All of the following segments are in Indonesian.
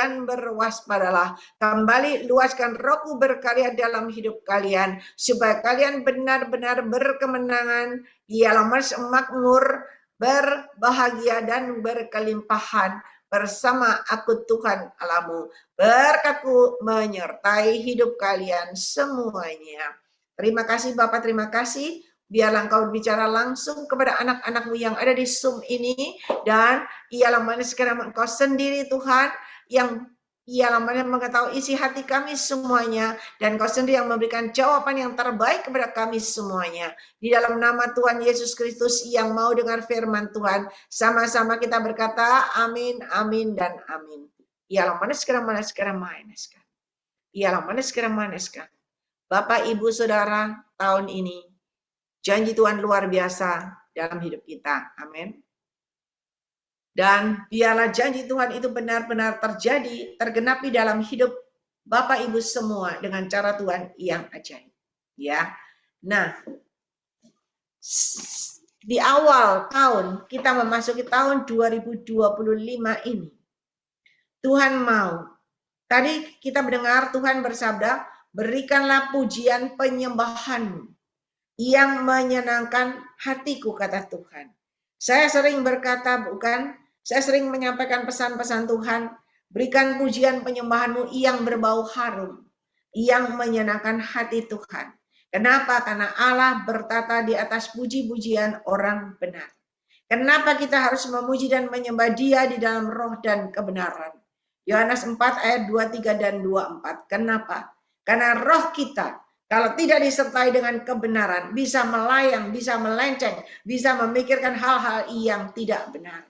dan berwaspadalah. Kembali luaskan Roh-Mu berkarya dalam hidup kalian, supaya kalian benar-benar berkemenangan, ialah makmur, berbahagia dan berkelimpahan bersama aku Tuhan Allahmu. Berkat-Ku menyertai hidup kalian semuanya. Terima kasih Bapak, terima kasih. Biarlah Engkau berbicara langsung kepada anak-anak-Mu yang ada di Zoom ini, dan ialah mana sekarang Engkau sendiri Tuhan yang ialah mana mengetahui isi hati kami semuanya, dan Engkau sendiri yang memberikan jawaban yang terbaik kepada kami semuanya. Di dalam nama Tuhan Yesus Kristus yang mau dengar firman Tuhan, sama-sama kita berkata amin, amin, dan amin. Ialah mana sekarang ialah mana sekarang Bapak, Ibu, Saudara, tahun ini janji Tuhan luar biasa dalam hidup kita. Amin. Dan biarlah janji Tuhan itu benar-benar terjadi, tergenapi dalam hidup Bapak Ibu semua dengan cara Tuhan yang ajaib. Ya. Nah, di awal tahun, kita memasuki tahun 2025 ini. Tuhan mau. Tadi kita mendengar Tuhan bersabda, berikanlah pujian penyembahan yang menyenangkan hatiku, kata Tuhan. Saya sering berkata, saya sering menyampaikan pesan-pesan Tuhan, berikan pujian penyembahanmu yang berbau harum, yang menyenangkan hati Tuhan. Kenapa? Karena Allah bertata di atas puji-pujian orang benar. Kenapa kita harus memuji dan menyembah Dia di dalam roh dan kebenaran? Yohanes 4 ayat 23 dan 24. Kenapa? Karena roh kita kalau tidak disertai dengan kebenaran, bisa melayang, bisa melenceng, bisa memikirkan hal-hal yang tidak benar.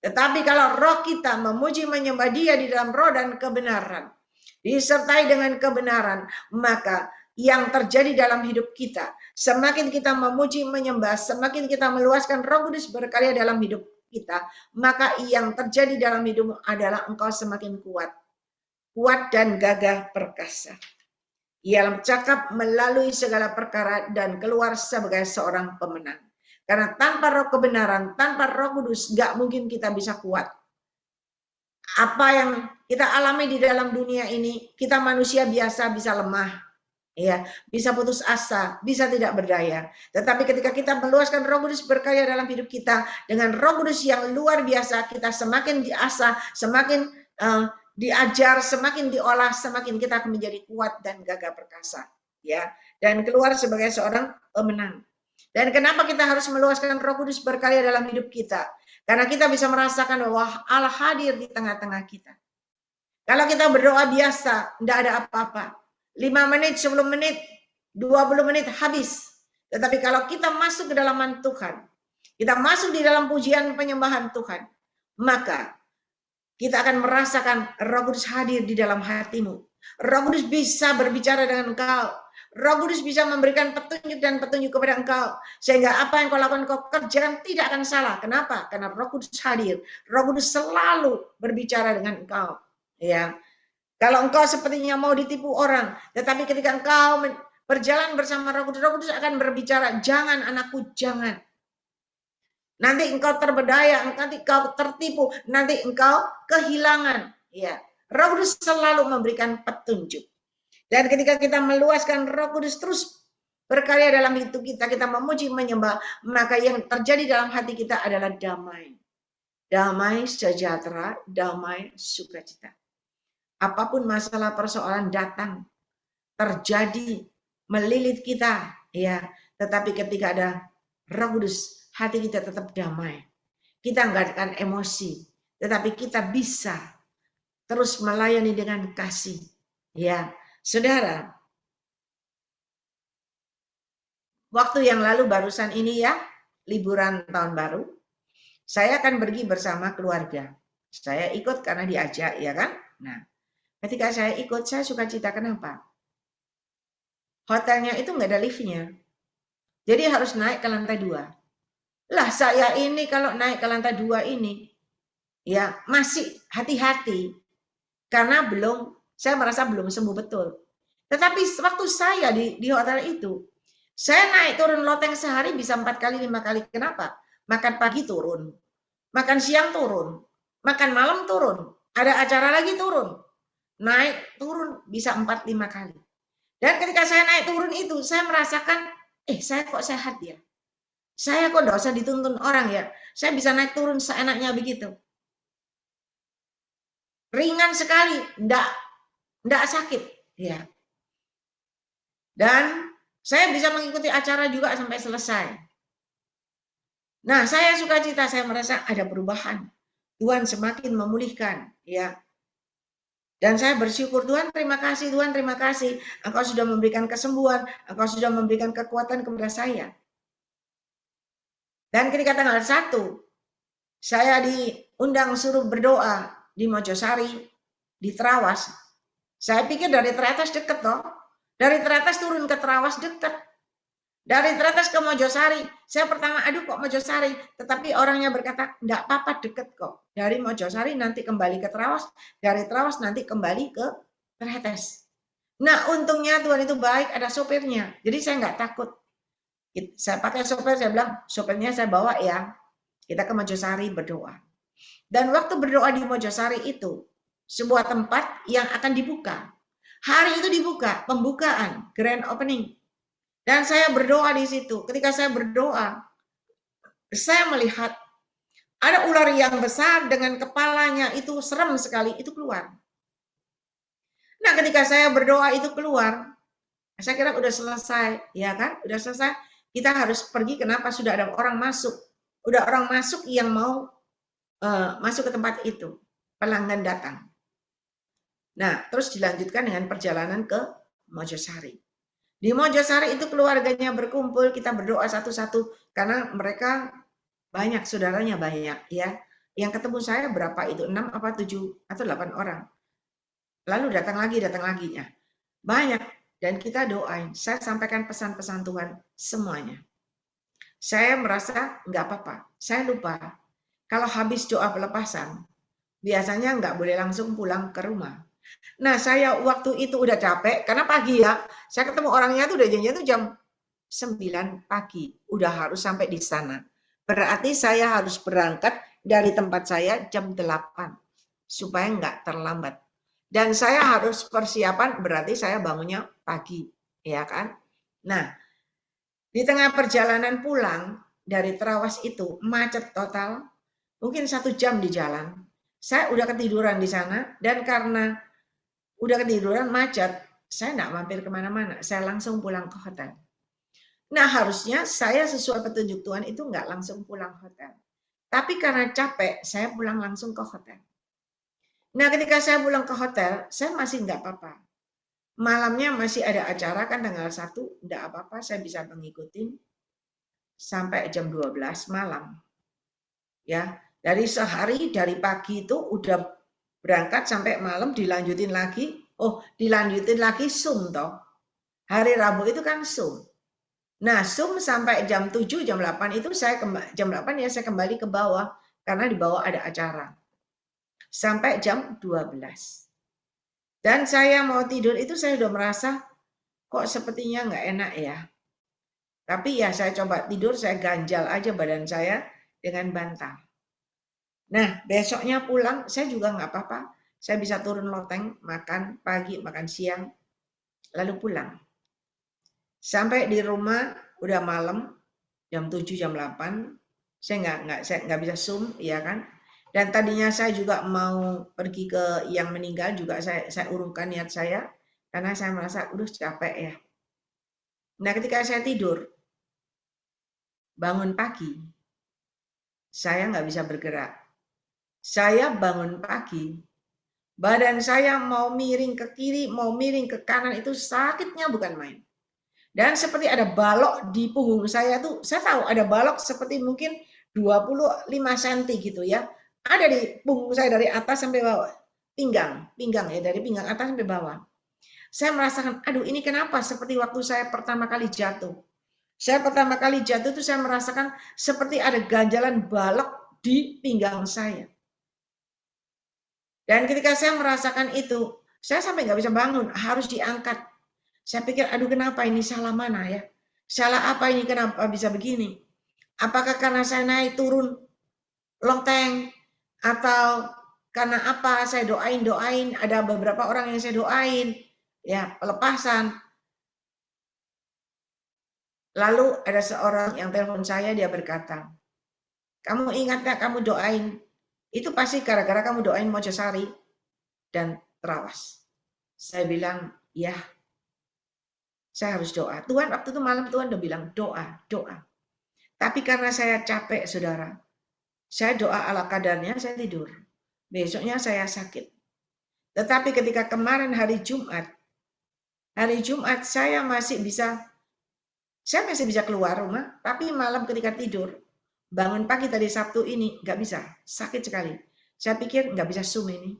Tetapi kalau roh kita memuji menyembah Dia di dalam roh dan kebenaran, disertai dengan kebenaran, maka yang terjadi dalam hidup kita, semakin kita memuji menyembah, semakin kita meluaskan Roh Kudus berkarya dalam hidup kita, maka yang terjadi dalam hidupmu adalah engkau semakin kuat dan gagah perkasa. Ia bercakap melalui segala perkara dan keluar sebagai seorang pemenang. Karena tanpa roh kebenaran, tanpa Roh Kudus, gak mungkin kita bisa kuat. Apa yang kita alami di dalam dunia ini, kita manusia biasa bisa lemah, ya, bisa putus asa, bisa tidak berdaya. Tetapi ketika kita meluaskan Roh Kudus berkarya dalam hidup kita, dengan Roh Kudus yang luar biasa, kita semakin diasah, semakin diajar, semakin diolah, semakin kita akan menjadi kuat dan gagah perkasa, ya, dan keluar sebagai seorang pemenang. Dan kenapa kita harus meluaskan Roh Kudus berkarya dalam hidup kita? Karena kita bisa merasakan bahwa Allah hadir di tengah-tengah kita. Kalau kita berdoa biasa, tidak ada apa-apa. 5 menit, 10 menit, 20 menit habis. Tetapi kalau kita masuk ke dalam Tuhan, kita masuk di dalam pujian penyembahan Tuhan, maka kita akan merasakan Roh Kudus hadir di dalam hatimu. Roh Kudus bisa berbicara dengan engkau. Roh Kudus bisa memberikan petunjuk dan petunjuk kepada engkau. Sehingga apa yang kau lakukan, kau kerjakan tidak akan salah. Kenapa? Karena Roh Kudus hadir. Roh Kudus selalu berbicara dengan engkau. Ya, kalau engkau sepertinya mau ditipu orang, tetapi ketika engkau berjalan bersama Roh Kudus akan berbicara, jangan anakku, jangan. Nanti engkau terberdaya, nanti engkau tertipu, nanti engkau kehilangan. Ya, Roh Kudus selalu memberikan petunjuk. Dan ketika kita meluaskan Roh Kudus terus berkarya dalam hidup kita, kita memuji menyembah, maka yang terjadi dalam hati kita adalah damai. Damai sejahtera, damai sukacita. Apapun masalah persoalan datang, terjadi, melilit kita, ya. Tetapi ketika ada Roh Kudus, hati kita tetap damai. Kita enggak akan emosi, tetapi kita bisa terus melayani dengan kasih. Ya, saudara. Waktu yang lalu barusan ini ya, liburan tahun baru, saya akan pergi bersama keluarga. Saya ikut karena diajak, ya kan? Nah, ketika saya ikut, saya sukacita. Kenapa? Hotelnya itu nggak ada liftnya. Jadi harus naik ke lantai 2. Lah saya ini kalau naik ke lantai 2 ini, ya masih hati-hati. Karena saya merasa belum sembuh betul. Tetapi waktu saya di hotel itu, saya naik turun loteng sehari bisa 4 kali, 5 kali. Kenapa? Makan pagi turun, makan siang turun, makan malam turun. ada acara lagi turun. Naik, turun, bisa 4-5 kali. Dan ketika saya naik turun itu, saya merasakan, saya kok sehat ya. Saya kok enggak usah dituntun orang ya. Saya bisa naik turun seenaknya begitu. Ringan sekali, enggak sakit. Ya. Dan saya bisa mengikuti acara juga sampai selesai. Nah, saya sukacita, saya merasa ada perubahan. Tuhan semakin memulihkan, ya. Dan saya bersyukur, Tuhan terima kasih, Tuhan terima kasih. Engkau sudah memberikan kesembuhan, Engkau sudah memberikan kekuatan kepada saya. Dan ketika tanggal 1, saya diundang suruh berdoa di Mojosari, di Trawas. Saya pikir dari Teratas dekat toh. Dari Teratas turun ke Trawas dekat. Dari Teratas ke Mojosari, saya pertama, aduh kok Mojosari, tetapi orangnya berkata, enggak apa-apa deket kok. Dari Mojosari nanti kembali ke Trawas, dari Trawas nanti kembali ke Teratas. Nah, untungnya Tuhan itu baik, ada sopirnya. Jadi saya enggak takut. Saya pakai sopir, saya bilang, sopirnya saya bawa ya. Kita ke Mojosari berdoa. Dan waktu berdoa di Mojosari itu, sebuah tempat yang akan dibuka. Hari itu dibuka, pembukaan, grand opening. Dan saya berdoa di situ. Ketika saya berdoa, saya melihat ada ular yang besar dengan kepalanya itu serem sekali, itu keluar. Nah, ketika saya berdoa itu keluar, saya kira udah selesai, ya kan? Udah selesai. Kita harus pergi, kenapa? Sudah ada orang masuk. Udah orang masuk yang mau masuk ke tempat itu. Pelanggan datang. Nah, terus dilanjutkan dengan perjalanan ke Mojosari. Di Mojosari itu keluarganya berkumpul, kita berdoa satu-satu karena mereka banyak, saudaranya banyak ya. Yang ketemu saya berapa itu? 6 apa 7 atau 8 orang. Lalu datang lagi ya. Banyak dan kita doain. Saya sampaikan pesan-pesan Tuhan semuanya. Saya merasa nggak apa-apa. Saya lupa. Kalau habis doa pelepasan, biasanya nggak boleh langsung pulang ke rumah. Nah, saya waktu itu udah capek, karena pagi ya, saya ketemu orangnya tuh udah janjinya tuh jam 9 pagi, udah harus sampai di sana. Berarti saya harus berangkat dari tempat saya jam 8, supaya nggak terlambat. Dan saya harus persiapan, berarti saya bangunnya pagi, ya kan? Nah, di tengah perjalanan pulang dari Trawas itu, macet total, mungkin 1 jam di jalan. Saya udah ketiduran di sana, dan karena udah ketiduran macet, saya nggak mampir kemana-mana, saya langsung pulang ke hotel. Nah, harusnya saya sesuai petunjuk Tuhan itu nggak langsung pulang hotel. Tapi karena capek, saya pulang langsung ke hotel. Nah, ketika saya pulang ke hotel, saya masih nggak apa-apa. Malamnya masih ada acara kan tanggal 1, nggak apa-apa, saya bisa mengikuti sampai jam 12 malam. Ya, dari sehari, dari pagi itu udah berangkat sampai malam dilanjutin lagi. Oh, dilanjutin lagi Zoom toh. Hari Rabu itu kan Zoom. Nah, Zoom sampai jam 7, jam 8 itu jam 8 ya saya kembali ke bawah karena di bawah ada acara. Sampai jam 12. Dan saya mau tidur itu saya udah merasa kok sepertinya nggak enak ya. Tapi ya saya coba tidur, saya ganjal aja badan saya dengan bantal. Nah, besoknya pulang saya juga nggak apa-apa. Saya bisa turun loteng, makan pagi, makan siang, lalu pulang. Sampai di rumah udah malam, jam 7, jam 8, saya nggak bisa Zoom, ya kan? Dan tadinya saya juga mau pergi ke yang meninggal juga saya urungkan niat saya, karena saya merasa udah capek ya. Nah, ketika saya tidur, bangun pagi, saya nggak bisa bergerak. Saya bangun pagi, badan saya mau miring ke kiri, mau miring ke kanan, itu sakitnya bukan main. Dan seperti ada balok di punggung saya tuh, saya tahu ada balok seperti mungkin 25 cm gitu ya. Ada di punggung saya dari atas sampai bawah. Pinggang ya, dari pinggang atas sampai bawah. Saya merasakan, aduh ini kenapa seperti waktu saya pertama kali jatuh. Saya pertama kali jatuh tuh saya merasakan seperti ada ganjalan balok di pinggang saya. Dan ketika saya merasakan itu, saya sampai nggak bisa bangun, harus diangkat. Saya pikir, aduh kenapa ini, salah mana ya? Salah apa ini, kenapa bisa begini? Apakah karena saya naik turun loteng, atau Karena apa? Saya doain, ada beberapa orang yang saya doain, ya pelepasan. Lalu ada seorang yang telepon saya, dia berkata, kamu ingat gak kamu doain? Itu pasti gara-gara kamu doain Mojosari dan Terawas. Saya bilang, ya, saya harus doa. Tuhan waktu itu malam Tuhan udah bilang doa, doa. Tapi karena saya capek, saudara, saya doa ala kadarnya, saya tidur. Besoknya saya sakit. Tetapi ketika kemarin hari Jumat saya masih bisa keluar rumah, tapi malam ketika tidur, bangun pagi tadi Sabtu ini nggak bisa, sakit sekali. Saya pikir nggak bisa Zoom ini,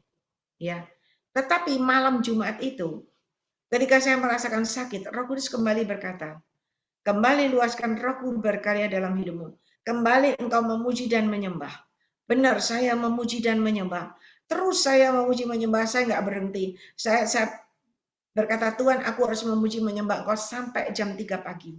ya. Tetapi malam Jumat itu, ketika saya merasakan sakit, Roh Kudus kembali berkata, kembali luaskan Rohku berkarya dalam hidupmu. Kembali engkau memuji dan menyembah. Benar, saya memuji dan menyembah. Terus saya memuji menyembah, saya nggak berhenti. Saya berkata, Tuhan, aku harus memuji menyembah engkau sampai jam 3 pagi.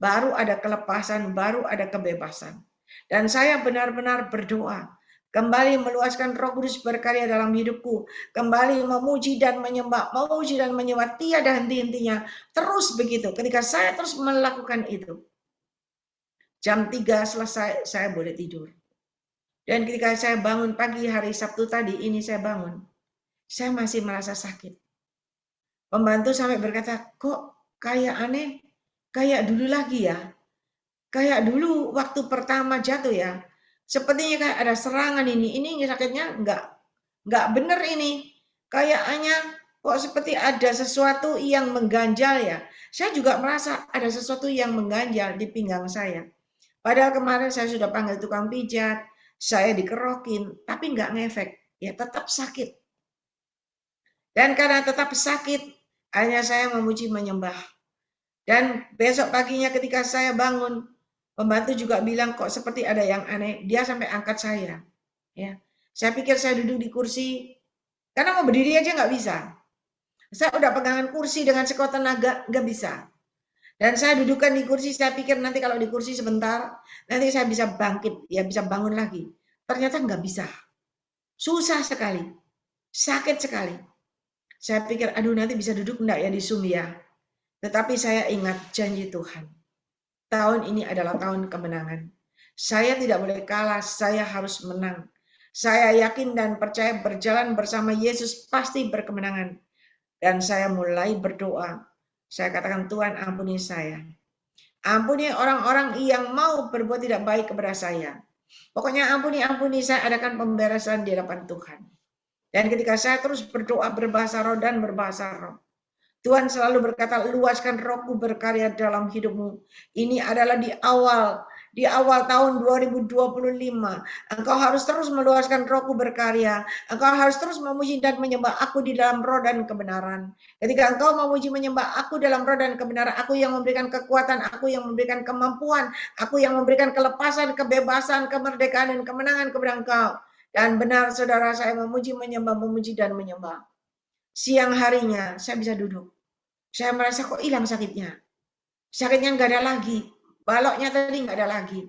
Baru ada kelepasan, baru ada kebebasan. Dan saya benar-benar berdoa. Kembali meluaskan Roh Kudus berkarya dalam hidupku. Kembali memuji dan menyembah. Memuji dan menyembah. Tiada henti-hentinya. Terus begitu. Ketika saya terus melakukan itu. Jam 3 selesai, saya boleh tidur. Dan ketika saya bangun pagi hari Sabtu tadi, ini saya bangun. Saya masih merasa sakit. Pembantu sampai berkata, kok kayak aneh? Kayak dulu lagi ya? Kayak dulu waktu pertama jatuh ya? Sepertinya kayak ada serangan ini sakitnya nggak bener ini. Kayaknya kok seperti ada sesuatu yang mengganjal ya. Saya juga merasa ada sesuatu yang mengganjal di pinggang saya. Padahal kemarin saya sudah panggil tukang pijat, saya dikerokin, tapi nggak ngefek, ya tetap sakit. Dan karena tetap sakit, hanya saya memuji menyembah. Dan besok paginya ketika saya bangun, pembantu juga bilang kok seperti ada yang aneh. Dia sampai angkat saya. Ya, saya pikir saya duduk di kursi, karena mau berdiri aja nggak bisa. Saya udah pegangan kursi dengan sekuat tenaga, nggak bisa. Dan saya dudukkan di kursi, saya pikir nanti kalau di kursi sebentar, nanti saya bisa bangkit, ya bisa bangun lagi. Ternyata nggak bisa. Susah sekali. Sakit sekali. Saya pikir, aduh nanti bisa duduk enggak ya di Zoom ya. Tetapi saya ingat janji Tuhan. Tahun ini adalah tahun kemenangan. Saya tidak boleh kalah, saya harus menang. Saya yakin dan percaya berjalan bersama Yesus pasti berkemenangan. Dan saya mulai berdoa. Saya katakan, Tuhan ampuni saya. Ampuni orang-orang yang mau berbuat tidak baik kepada saya. Pokoknya ampuni, saya adakan pemberesan di hadapan Tuhan. Dan ketika saya terus berdoa berbahasa roh dan berbahasa roh, Tuhan selalu berkata, luaskan Rohku berkarya dalam hidupmu. Ini adalah di awal tahun 2025. Engkau harus terus meluaskan Rohku berkarya. Engkau harus terus memuji dan menyembah aku di dalam roh dan kebenaran. Ketika engkau memuji menyembah aku dalam roh dan kebenaran, aku yang memberikan kekuatan, aku yang memberikan kemampuan, aku yang memberikan kelepasan, kebebasan, kemerdekaan, dan kemenangan kepada engkau. Dan benar saudara, saya memuji dan menyembah. Siang harinya saya bisa duduk. Saya merasa kok hilang sakitnya. Sakitnya nggak ada lagi. Baloknya tadi nggak ada lagi.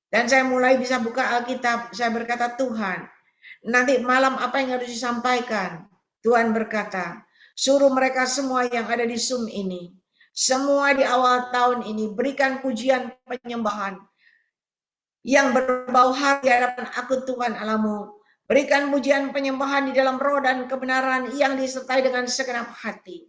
Dan saya mulai bisa buka Alkitab. Saya berkata, Tuhan, nanti malam apa yang harus disampaikan? Tuhan berkata, suruh mereka semua yang ada di Zoom ini, semua di awal tahun ini, berikan pujian penyembahan yang berbau hati di hadapan aku Tuhan Allahmu. Berikan pujian penyembahan di dalam roh dan kebenaran yang disertai dengan segenap hati.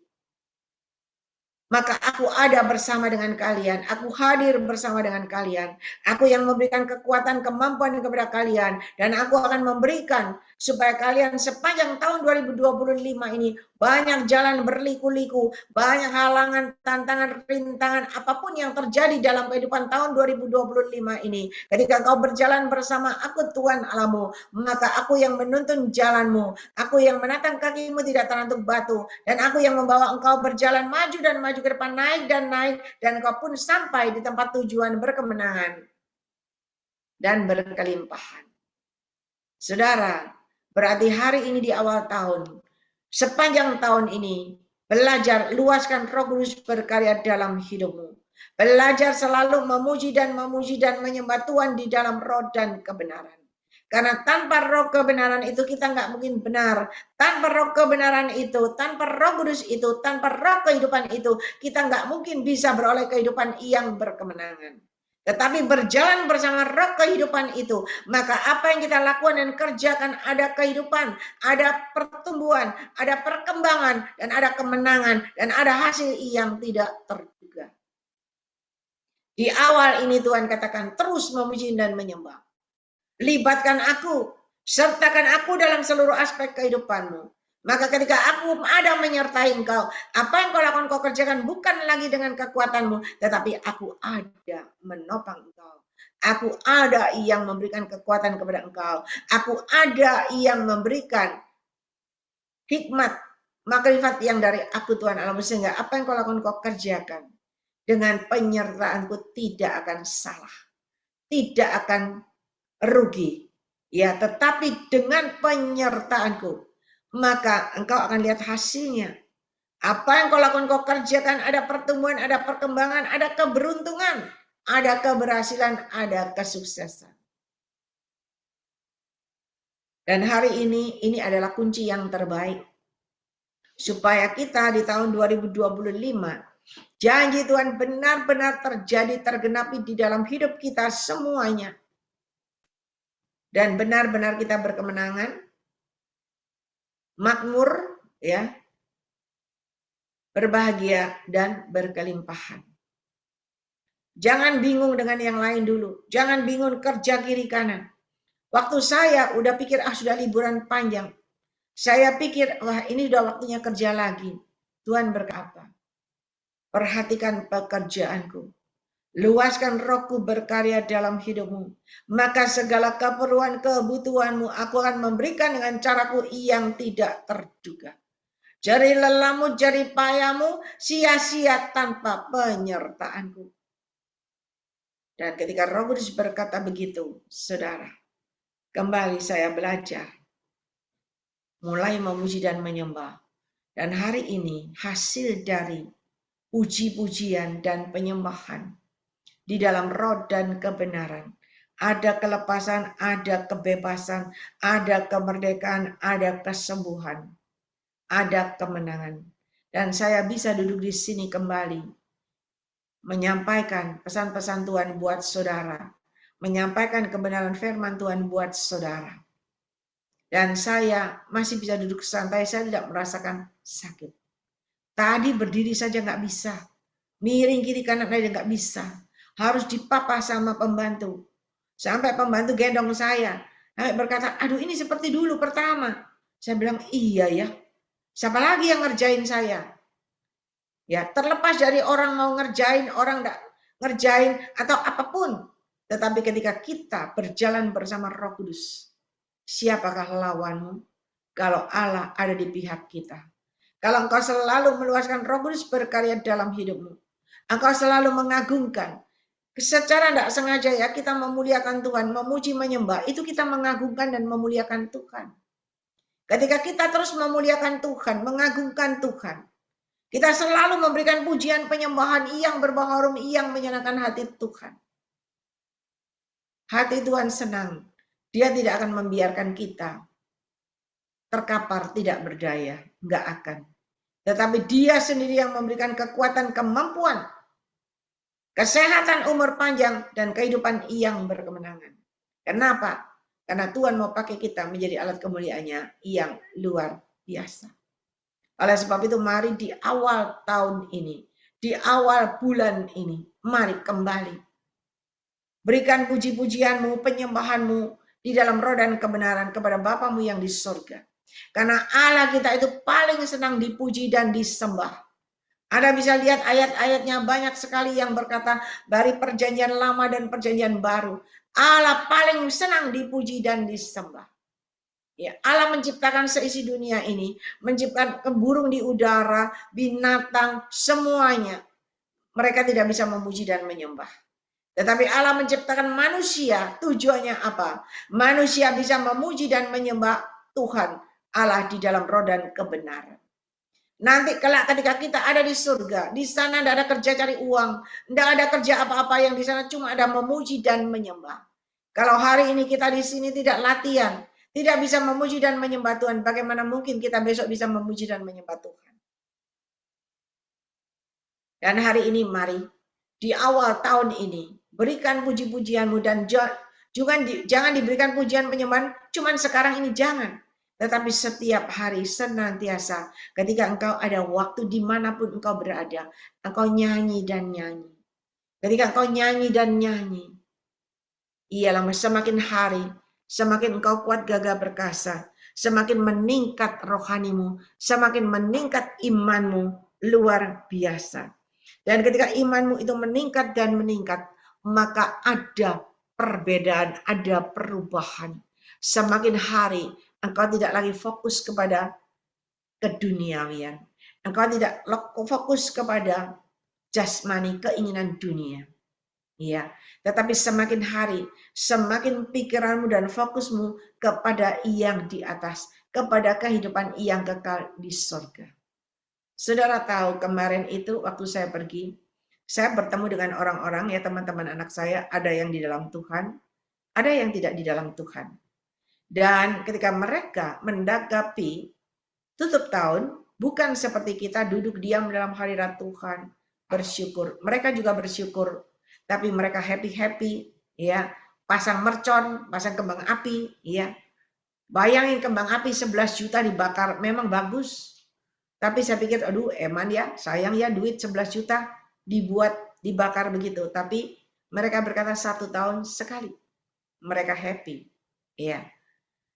Maka aku ada bersama dengan kalian. Aku hadir bersama dengan kalian. Aku yang memberikan kekuatan, kemampuan kepada kalian. Dan aku akan memberikan supaya kalian sepanjang tahun 2025 ini banyak jalan berliku-liku, banyak halangan, tantangan, rintangan, apapun yang terjadi dalam kehidupan tahun 2025 ini. Ketika engkau berjalan bersama aku Tuhan Allahmu, maka aku yang menuntun jalanmu. Aku yang menatang kakimu tidak terantuk batu. Dan aku yang membawa engkau berjalan maju dan maju ke depan, naik, dan kau pun sampai di tempat tujuan berkemenangan dan berkelimpahan. Saudara, berarti hari ini di awal tahun, sepanjang tahun ini, belajar luaskan Roh Kudus berkarya dalam hidupmu. Belajar selalu memuji dan menyembah Tuhan di dalam roh dan kebenaran. Karena tanpa roh kebenaran itu kita nggak mungkin benar. Tanpa roh kebenaran itu, tanpa roh kudus itu, tanpa roh kehidupan itu, kita nggak mungkin bisa beroleh kehidupan yang berkemenangan. Tetapi berjalan bersama roh kehidupan itu, maka apa yang kita lakukan dan kerjakan ada kehidupan, ada pertumbuhan, ada perkembangan, dan ada kemenangan, dan ada hasil yang tidak terduga. Di awal ini Tuhan katakan terus memuji dan menyembah. Libatkan aku, sertakan aku dalam seluruh aspek kehidupanmu. Maka ketika aku ada menyertai engkau, apa yang kau lakukan, kau kerjakan bukan lagi dengan kekuatanmu, tetapi aku ada menopang engkau. Aku ada yang memberikan kekuatan kepada engkau. Aku ada yang memberikan hikmat, makrifat yang dari aku Tuhan Allah. Sehingga apa yang kau lakukan, kau kerjakan. Dengan penyertaanku tidak akan salah. Tidak akan rugi, ya, tetapi dengan penyertaanku, maka engkau akan lihat hasilnya. Apa yang kau lakukan, kau kerjakan, ada pertumbuhan, ada perkembangan, ada keberuntungan, ada keberhasilan, ada kesuksesan. Dan hari ini adalah kunci yang terbaik. Supaya kita di tahun 2025, janji Tuhan benar-benar terjadi, tergenapi di dalam hidup kita semuanya. Dan benar-benar kita berkemenangan, makmur, ya, berbahagia dan berkelimpahan. Jangan bingung dengan yang lain dulu. Jangan bingung kerja kiri kanan. Waktu saya udah pikir sudah liburan panjang. Saya pikir wah ini udah waktunya kerja lagi. Tuhan berkata, perhatikan pekerjaanku. Luaskan rohku berkarya dalam hidupmu. Maka segala keperluan kebutuhanmu aku akan memberikan dengan caraku yang tidak terduga. Jari lelamu, jari payamu sia-sia tanpa penyertaanku. Dan ketika Roh Kudus berkata begitu, saudara, kembali saya belajar. Mulai memuji dan menyembah. Dan hari ini hasil dari puji-pujian dan penyembahan di dalam roh dan kebenaran. Ada kelepasan, ada kebebasan, ada kemerdekaan, ada kesembuhan, ada kemenangan. Dan saya bisa duduk di sini kembali menyampaikan pesan-pesan Tuhan buat saudara, menyampaikan kebenaran firman Tuhan buat saudara. Dan saya masih bisa duduk santai, saya tidak merasakan sakit. Tadi berdiri saja nggak bisa, miring kiri kanan aja nggak bisa. Harus dipapa sama pembantu. Sampai pembantu gendong saya. Sampai berkata, aduh ini seperti dulu pertama. Saya bilang, iya ya. Siapa lagi yang ngerjain saya? Ya, terlepas dari orang mau ngerjain, orang enggak ngerjain atau apapun. Tetapi ketika kita berjalan bersama Roh Kudus, siapakah lawanmu? Kalau Allah ada di pihak kita. Kalau engkau selalu meluaskan Roh Kudus berkarya dalam hidupmu. Engkau selalu mengagungkan. Secara tidak sengaja ya kita memuliakan Tuhan, memuji, menyembah, itu kita mengagungkan dan memuliakan Tuhan. Ketika kita terus memuliakan Tuhan, mengagungkan Tuhan, kita selalu memberikan pujian penyembahan yang berbau harum, yang menyenangkan hati Tuhan. Hati Tuhan senang, Dia tidak akan membiarkan kita terkapar, tidak berdaya, enggak akan. Tetapi Dia sendiri yang memberikan kekuatan, kemampuan, kesehatan, umur panjang, dan kehidupan yang berkemenangan. Kenapa? Karena Tuhan mau pakai kita menjadi alat kemuliaannya yang luar biasa. Oleh sebab itu mari di awal tahun ini, di awal bulan ini, mari kembali. Berikan puji-pujianmu, penyembahanmu di dalam roh dan kebenaran kepada Bapamu yang di surga. Karena Allah kita itu paling senang dipuji dan disembah. Anda bisa lihat ayat-ayatnya banyak sekali yang berkata dari perjanjian lama dan perjanjian baru. Allah paling senang dipuji dan disembah. Ya, Allah menciptakan seisi dunia ini, menciptakan burung di udara, binatang, semuanya. Mereka tidak bisa memuji dan menyembah. Tetapi Allah menciptakan manusia, tujuannya apa? Manusia bisa memuji dan menyembah Tuhan Allah di dalam roh dan kebenaran. Nanti kelak ketika kita ada di surga, di sana tidak ada kerja cari uang, tidak ada kerja apa-apa, yang di sana cuma ada memuji dan menyembah. Kalau hari ini kita di sini tidak latihan, tidak bisa memuji dan menyembah Tuhan, bagaimana mungkin kita besok bisa memuji dan menyembah Tuhan? Dan hari ini mari, di awal tahun ini, berikan puji-pujianmu dan jangan diberikan pujian penyembahan, cuman sekarang ini jangan. Tetapi setiap hari senantiasa ketika engkau ada waktu dimanapun engkau berada, engkau nyanyi dan nyanyi. Ketika engkau nyanyi dan nyanyi, ialah semakin hari, semakin engkau kuat gagah perkasa, semakin meningkat rohanimu, semakin meningkat imanmu luar biasa. Dan ketika imanmu itu meningkat dan meningkat, maka ada perbedaan, ada perubahan. Semakin hari engkau tidak lagi fokus kepada keduniawian. Engkau tidak fokus kepada jasmani, keinginan dunia. Ya, tetapi semakin hari, semakin pikiranmu dan fokusmu kepada yang di atas, kepada kehidupan yang kekal di surga. Saudara tahu kemarin itu waktu saya pergi, saya bertemu dengan orang-orang, ya teman-teman anak saya, ada yang di dalam Tuhan, ada yang tidak di dalam Tuhan. Dan ketika mereka mendagapi tutup tahun, bukan seperti kita duduk diam dalam hadirat Tuhan, bersyukur. Mereka juga bersyukur, tapi mereka happy-happy, ya, pasang mercon, pasang kembang api, ya. Bayangin kembang api 11 juta dibakar, memang bagus. Tapi saya pikir, aduh eman ya, sayang ya duit 11 juta dibuat, dibakar begitu. Tapi mereka berkata 1 tahun sekali. Mereka happy. Ya.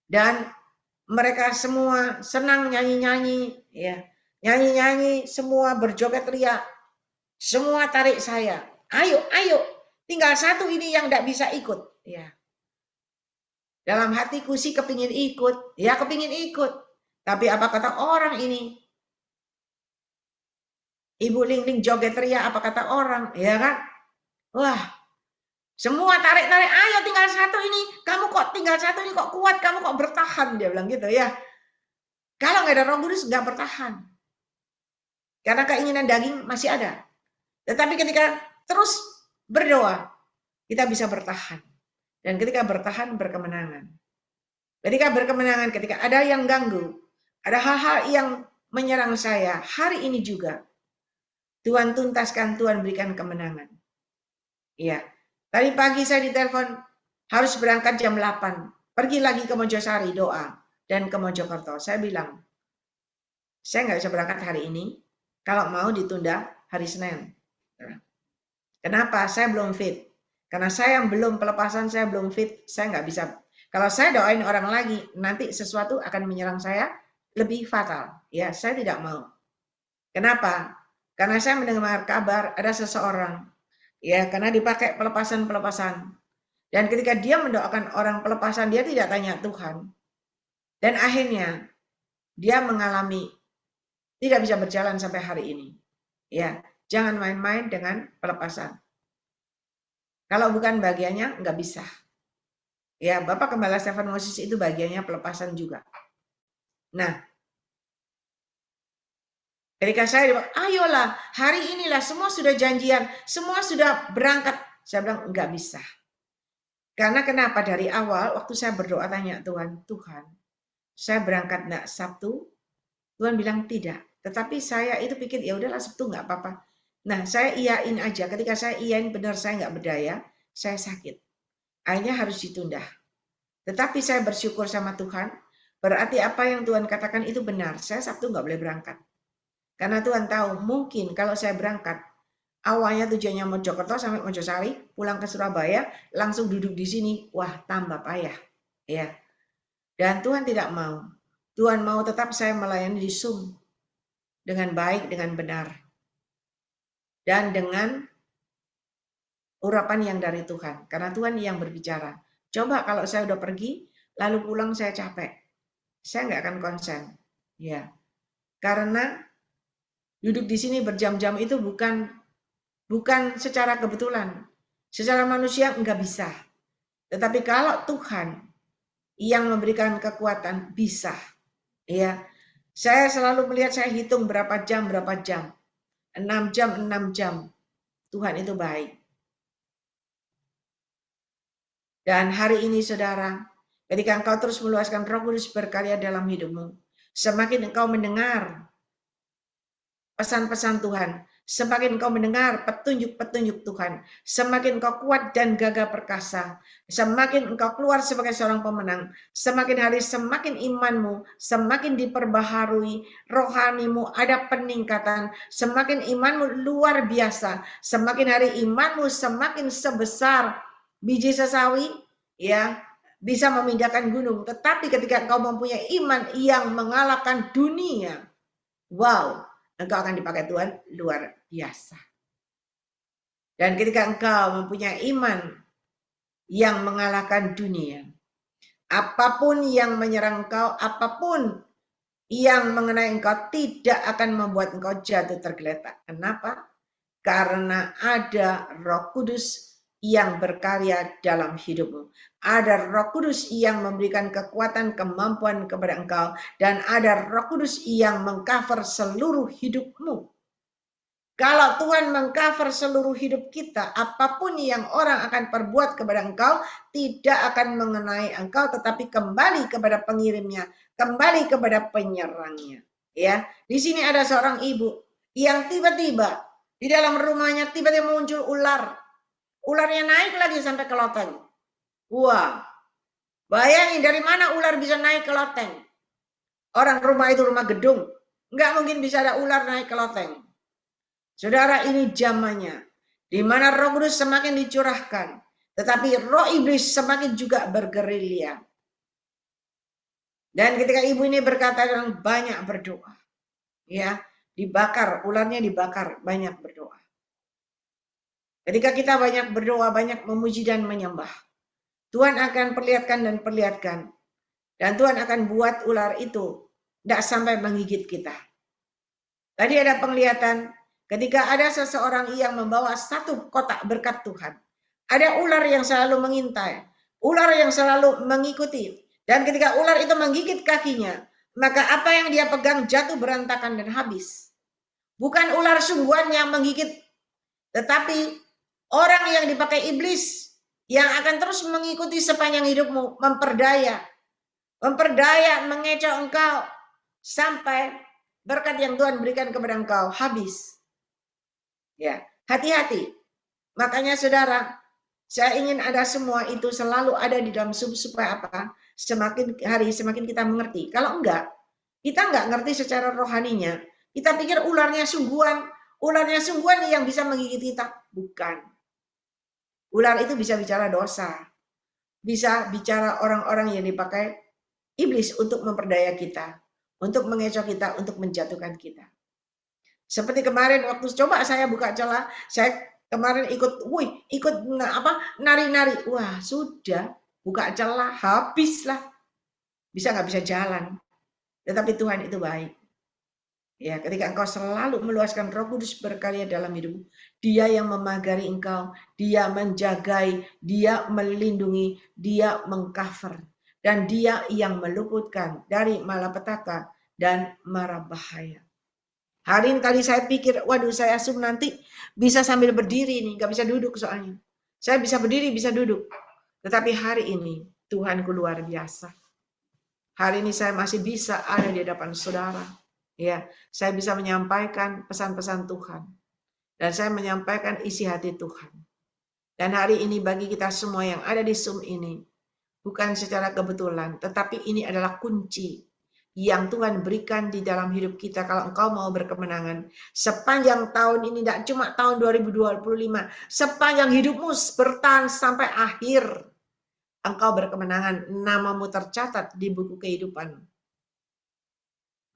Dan mereka semua senang nyanyi-nyanyi. Ya. Nyanyi-nyanyi, semua berjoget teriak. Semua tarik saya. Ayo, ayo. Tinggal satu ini yang tidak bisa ikut. Ya. Dalam hatiku sih kepingin ikut. Ya kepingin ikut. Tapi apa kata orang ini? Ibu Ling-Ling joget teriak apa kata orang, ya kan? Wah, semua tarik-tarik, ayo tinggal satu ini, kamu kok tinggal satu ini kok kuat, kamu kok bertahan, dia bilang gitu ya. Kalau nggak ada Roh Kudus nggak bertahan, karena keinginan daging masih ada. Tetapi ketika terus berdoa, kita bisa bertahan. Dan ketika bertahan, berkemenangan. Ketika berkemenangan, ketika ada yang ganggu, ada hal-hal yang menyerang saya, hari ini juga, Tuhan tuntaskan, Tuhan berikan kemenangan. Iya. Tadi pagi saya ditelepon harus berangkat jam 8. Pergi lagi ke Mojosari doa dan ke Mojokerto. Saya bilang, saya nggak bisa berangkat hari ini. Kalau mau ditunda hari Senin. Kenapa? Saya belum fit. Karena saya yang belum pelepasan, saya belum fit. Saya nggak bisa. Kalau saya doain orang lagi, nanti sesuatu akan menyerang saya lebih fatal. Ya, saya tidak mau. Kenapa? Karena saya mendengar kabar ada seseorang, ya, karena dipakai pelepasan-pelepasan. Dan ketika dia mendoakan orang pelepasan, dia tidak tanya Tuhan. Dan akhirnya dia mengalami tidak bisa berjalan sampai hari ini. Ya, jangan main-main dengan pelepasan. Kalau bukan bagiannya, nggak bisa. Ya, Bapak Gembala Stephen Moses itu bagiannya pelepasan juga. Nah, ketika saya bilang, ayolah, hari inilah semua sudah janjian, semua sudah berangkat. Saya bilang, nggak bisa. Karena kenapa? Dari awal, waktu saya berdoa tanya Tuhan, Tuhan, saya berangkat enggak Sabtu? Tuhan bilang tidak. Tetapi saya itu pikir, ya udahlah Sabtu nggak apa-apa. Nah, saya iyain aja. Ketika saya iyain benar saya nggak berdaya, saya sakit. Akhirnya harus ditunda. Tetapi saya bersyukur sama Tuhan, berarti apa yang Tuhan katakan itu benar. Saya Sabtu nggak boleh berangkat. Karena Tuhan tahu, mungkin kalau saya berangkat, awalnya tujuannya Mojokerto sampai Mojosari, pulang ke Surabaya, langsung duduk di sini, wah tambah payah. Ya. Dan Tuhan tidak mau. Tuhan mau tetap saya melayani di Zoom dengan baik, dengan benar. Dan dengan urapan yang dari Tuhan. Karena Tuhan yang berbicara. Coba kalau saya udah pergi, lalu pulang saya capek. Saya nggak akan konsen. Ya. Karena duduk di sini berjam-jam itu bukan secara kebetulan. Secara manusia nggak bisa. Tetapi kalau Tuhan yang memberikan kekuatan, bisa. Ya. Saya selalu melihat, saya hitung berapa jam. 6 jam. Tuhan itu baik. Dan hari ini saudara, ketika engkau terus meluaskan Roh Kudus berkarya dalam hidupmu, semakin engkau mendengar pesan-pesan Tuhan, semakin engkau mendengar petunjuk-petunjuk Tuhan, semakin engkau kuat dan gagah perkasa, semakin engkau keluar sebagai seorang pemenang, semakin hari semakin imanmu semakin diperbaharui, rohanimu ada peningkatan, semakin imanmu luar biasa, semakin hari imanmu semakin sebesar biji sesawi, ya, bisa memindahkan gunung. Tetapi ketika engkau mempunyai iman yang mengalahkan dunia, wow, engkau akan dipakai Tuhan luar biasa. Dan ketika engkau mempunyai iman yang mengalahkan dunia, apapun yang menyerang engkau, apapun yang mengenai engkau tidak akan membuat engkau jatuh tergeletak. Kenapa? Karena ada Roh Kudus yang berkarya dalam hidupmu. Ada Roh Kudus yang memberikan kekuatan, kemampuan kepada engkau, dan ada Roh Kudus yang mengcover seluruh hidupmu. Kalau Tuhan mengcover seluruh hidup kita, apapun yang orang akan perbuat kepada engkau tidak akan mengenai engkau, tetapi kembali kepada pengirimnya, kembali kepada penyerangnya. Ya, di sini ada seorang ibu yang tiba-tiba di dalam rumahnya tiba-tiba muncul ular. Ularnya naik lagi sampai ke loteng. Wah, bayangin dari mana ular bisa naik ke loteng? Orang rumah itu rumah gedung, nggak mungkin bisa ada ular naik ke loteng. Saudara, ini zamannya di mana Roh Kudus semakin dicurahkan, tetapi roh iblis semakin juga bergerilya. Dan ketika ibu ini berkata dengan banyak berdoa, ya, dibakar, ularnya dibakar, banyak berdoa. Ketika kita banyak berdoa, banyak memuji dan menyembah, Tuhan akan perlihatkan dan perlihatkan. Dan Tuhan akan buat ular itu tidak sampai menggigit kita. Tadi ada penglihatan ketika ada seseorang yang membawa satu kotak berkat Tuhan. Ada ular yang selalu mengintai, ular yang selalu mengikuti. Dan ketika ular itu menggigit kakinya, maka apa yang dia pegang jatuh berantakan dan habis. Bukan ular sungguhan yang menggigit, tetapi orang yang dipakai iblis yang akan terus mengikuti sepanjang hidupmu, memperdaya, mengecoh engkau sampai berkat yang Tuhan berikan kepada engkau habis. Ya, hati-hati. Makanya saudara, saya ingin ada semua itu selalu ada di dalam supaya apa? Semakin hari semakin kita mengerti. Kalau enggak, kita enggak ngerti secara rohaninya. Kita pikir ularnya sungguhan yang bisa menggigit kita. Bukan. Ular itu bisa bicara dosa. Bisa bicara orang-orang yang dipakai iblis untuk memperdaya kita, untuk mengecoh kita, untuk menjatuhkan kita. Seperti kemarin waktu coba saya buka celah, saya kemarin ikut nari-nari. Wah, sudah buka celah, habislah. Bisa nggak bisa jalan. Tetapi Tuhan itu baik. Ya, ketika engkau selalu meluaskan Roh Kudus berkarya dalam hidupmu, Dia yang memagari engkau, Dia menjagai, Dia melindungi, Dia mengcover, dan Dia yang meluputkan dari malapetaka dan mara bahaya. Hari ini tadi saya pikir, waduh saya asum nanti bisa sambil berdiri nih, nggak bisa duduk soalnya. Saya bisa berdiri, bisa duduk. Tetapi hari ini Tuhanku luar biasa. Hari ini saya masih bisa ada di hadapan saudara. Ya, saya bisa menyampaikan pesan-pesan Tuhan. Dan saya menyampaikan isi hati Tuhan. Dan hari ini bagi kita semua yang ada di Zoom ini, bukan secara kebetulan, tetapi ini adalah kunci yang Tuhan berikan di dalam hidup kita kalau engkau mau berkemenangan. Sepanjang tahun ini, tidak cuma tahun 2025, sepanjang hidupmu bertahan sampai akhir, engkau berkemenangan, namamu tercatat di buku kehidupan.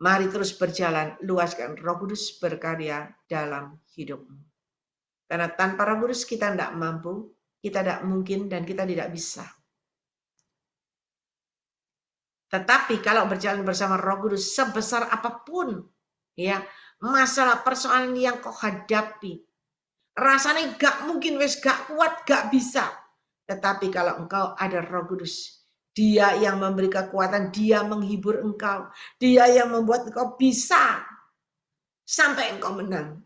Mari terus berjalan, luaskan Roh Kudus berkarya dalam hidupmu. Karena tanpa Roh Kudus kita tidak mampu, kita tidak mungkin, dan kita tidak bisa. Tetapi kalau berjalan bersama Roh Kudus, sebesar apapun ya masalah persoalan yang kau hadapi, rasanya gak mungkin, wes gak kuat, gak bisa. Tetapi kalau engkau ada Roh Kudus, Dia yang memberi kekuatan, Dia menghibur engkau, Dia yang membuat engkau bisa sampai engkau menang.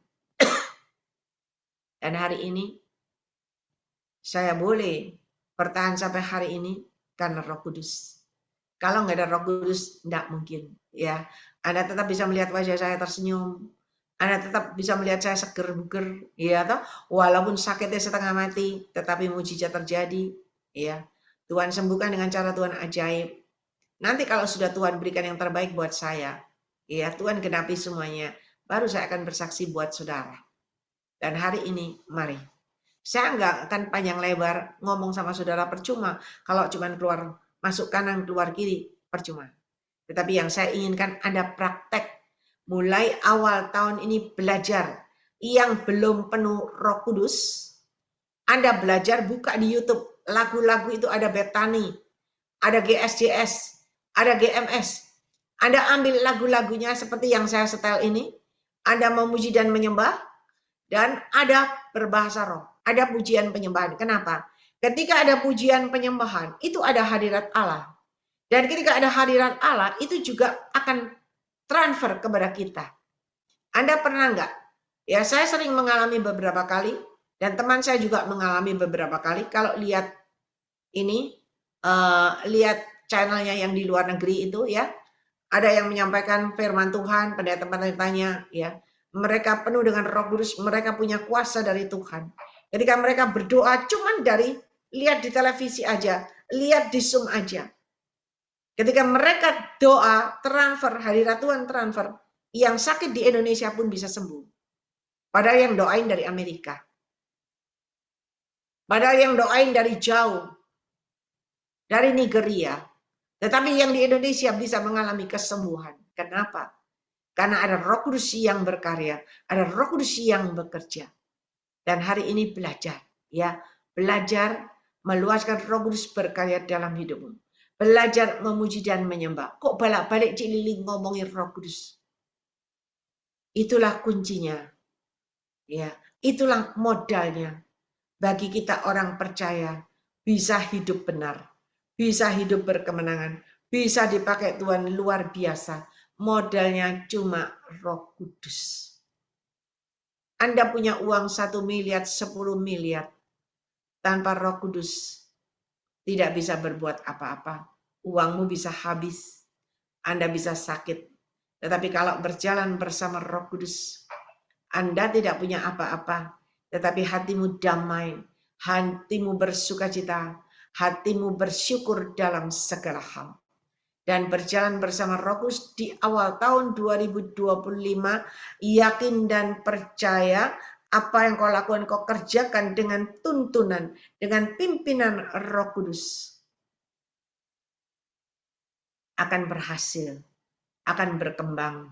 Dan hari ini saya boleh bertahan sampai hari ini karena Roh Kudus. Kalau nggak ada Roh Kudus, nggak mungkin. Ya, Anda tetap bisa melihat wajah saya tersenyum. Anda tetap bisa melihat saya seger buger, ya toh. Walaupun sakitnya setengah mati, tetapi mujizat terjadi. Ya, Tuhan sembuhkan dengan cara Tuhan ajaib. Nanti kalau sudah Tuhan berikan yang terbaik buat saya, ya Tuhan genapi semuanya, baru saya akan bersaksi buat saudara. Dan hari ini, mari. Saya nggak akan panjang lebar ngomong sama saudara percuma. Kalau cuma keluar masuk kanan, keluar kiri, percuma. Tetapi yang saya inginkan ada praktek. Mulai awal tahun ini belajar. Yang belum penuh Roh Kudus, Anda belajar buka di YouTube. Lagu-lagu itu ada Bethany, ada GSJS, ada GMS. Anda ambil lagu-lagunya seperti yang saya setel ini. Anda memuji dan menyembah. Dan ada berbahasa roh. Ada pujian penyembahan. Kenapa? Ketika ada pujian penyembahan, itu ada hadirat Allah. Dan ketika ada hadirat Allah, itu juga akan transfer kepada kita. Anda pernah enggak? Ya, saya sering mengalami beberapa kali, dan teman saya juga mengalami beberapa kali. Kalau lihat ini, lihat channelnya yang di luar negeri itu ya, ada yang menyampaikan firman Tuhan, pendeta-pendetanya ya, mereka penuh dengan Roh Kudus, mereka punya kuasa dari Tuhan. Ketika mereka berdoa cuman dari lihat di televisi aja, lihat di Zoom aja. Ketika mereka doa, transfer, hadirat Tuhan transfer, yang sakit di Indonesia pun bisa sembuh. Padahal yang doain dari Amerika. Padahal yang doain dari jauh. Dari Nigeria. Tetapi yang di Indonesia bisa mengalami kesembuhan. Kenapa? Karena ada Roh Kudus yang berkarya, ada Roh Kudus yang bekerja. Dan hari ini belajar, ya, belajar meluaskan Roh Kudus berkarya dalam hidupmu. Belajar memuji dan menyembah. Kok balik-balik Cik Lili ngomongin Roh Kudus? Itulah kuncinya. Ya, itulah modalnya. Bagi kita orang percaya, bisa hidup benar, bisa hidup berkemenangan, bisa dipakai Tuhan luar biasa. Modalnya cuma Roh Kudus. Anda punya uang 1 miliar, 10 miliar. Tanpa Roh Kudus, tidak bisa berbuat apa-apa. Uangmu bisa habis. Anda bisa sakit. Tetapi kalau berjalan bersama Roh Kudus, Anda tidak punya apa-apa. Tetapi hatimu damai. Hatimu bersukacita. Hatimu bersyukur dalam segala hal. Dan berjalan bersama Roh Kudus di awal tahun 2025, yakin dan percaya apa yang kau lakukan, kau kerjakan dengan tuntunan, dengan pimpinan Roh Kudus. Akan berhasil, akan berkembang,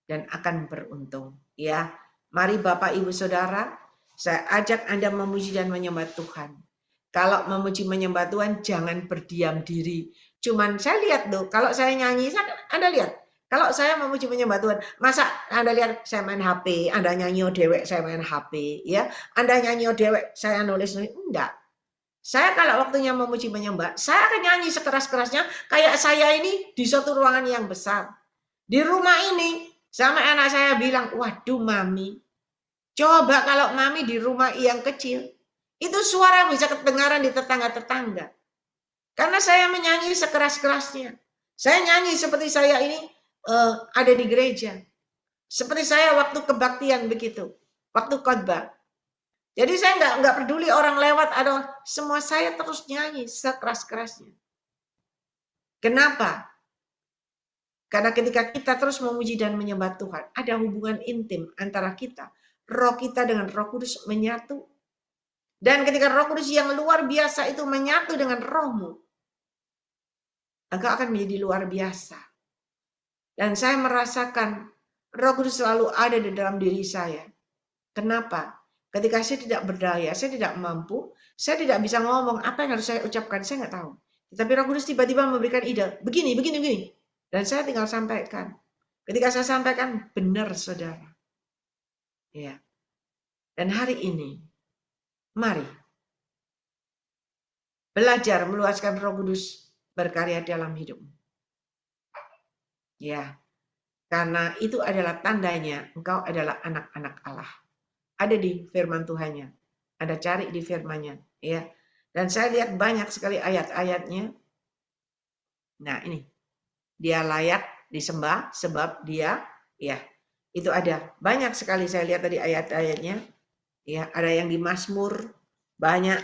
dan akan beruntung. Ya, mari Bapak Ibu Saudara, saya ajak Anda memuji dan menyembah Tuhan. Kalau memuji menyembah Tuhan, jangan berdiam diri. Cuman saya lihat tuh, kalau saya nyanyi, Anda lihat. Kalau saya memuji menyembah Tuhan, masa Anda lihat saya main HP, Anda nyanyi dewek, saya main HP, ya? Anda nyanyi dewek, saya nulis, enggak. Saya kalau waktunya memuji menyembah, saya akan nyanyi sekeras-kerasnya, kayak saya ini di suatu ruangan yang besar. Di rumah ini, sama anak saya bilang, waduh mami, coba kalau mami di rumah yang kecil, itu suara bisa kedengaran di tetangga-tetangga. Karena saya menyanyi sekeras-kerasnya. Saya nyanyi seperti saya ini ada di gereja. Seperti saya waktu kebaktian begitu. Waktu khotbah. Jadi saya nggak peduli orang lewat atau semua, saya terus nyanyi sekeras-kerasnya. Kenapa? Karena ketika kita terus memuji dan menyembah Tuhan, ada hubungan intim antara kita. Roh kita dengan Roh Kudus menyatu. Dan ketika Roh Kudus yang luar biasa itu menyatu dengan rohmu, engkau akan menjadi luar biasa. Dan saya merasakan Roh Kudus selalu ada di dalam diri saya. Kenapa? Ketika saya tidak berdaya, saya tidak mampu, saya tidak bisa ngomong apa yang harus saya ucapkan, saya nggak tahu. Tetapi Roh Kudus tiba-tiba memberikan ide, begini. Dan saya tinggal sampaikan. Ketika saya sampaikan, benar saudara. Ya. Dan hari ini, mari belajar meluaskan Roh Kudus berkarya dalam hidupmu. Ya, karena itu adalah tandanya engkau adalah anak-anak Allah. Ada di firman Tuhannya. Anda cari di firman-Nya, ya. Dan saya lihat banyak sekali ayat-ayatnya. Nah ini, dia layak disembah sebab dia, ya itu ada. Banyak sekali saya lihat tadi ayat-ayatnya. Ya, ada yang di Mazmur, banyak.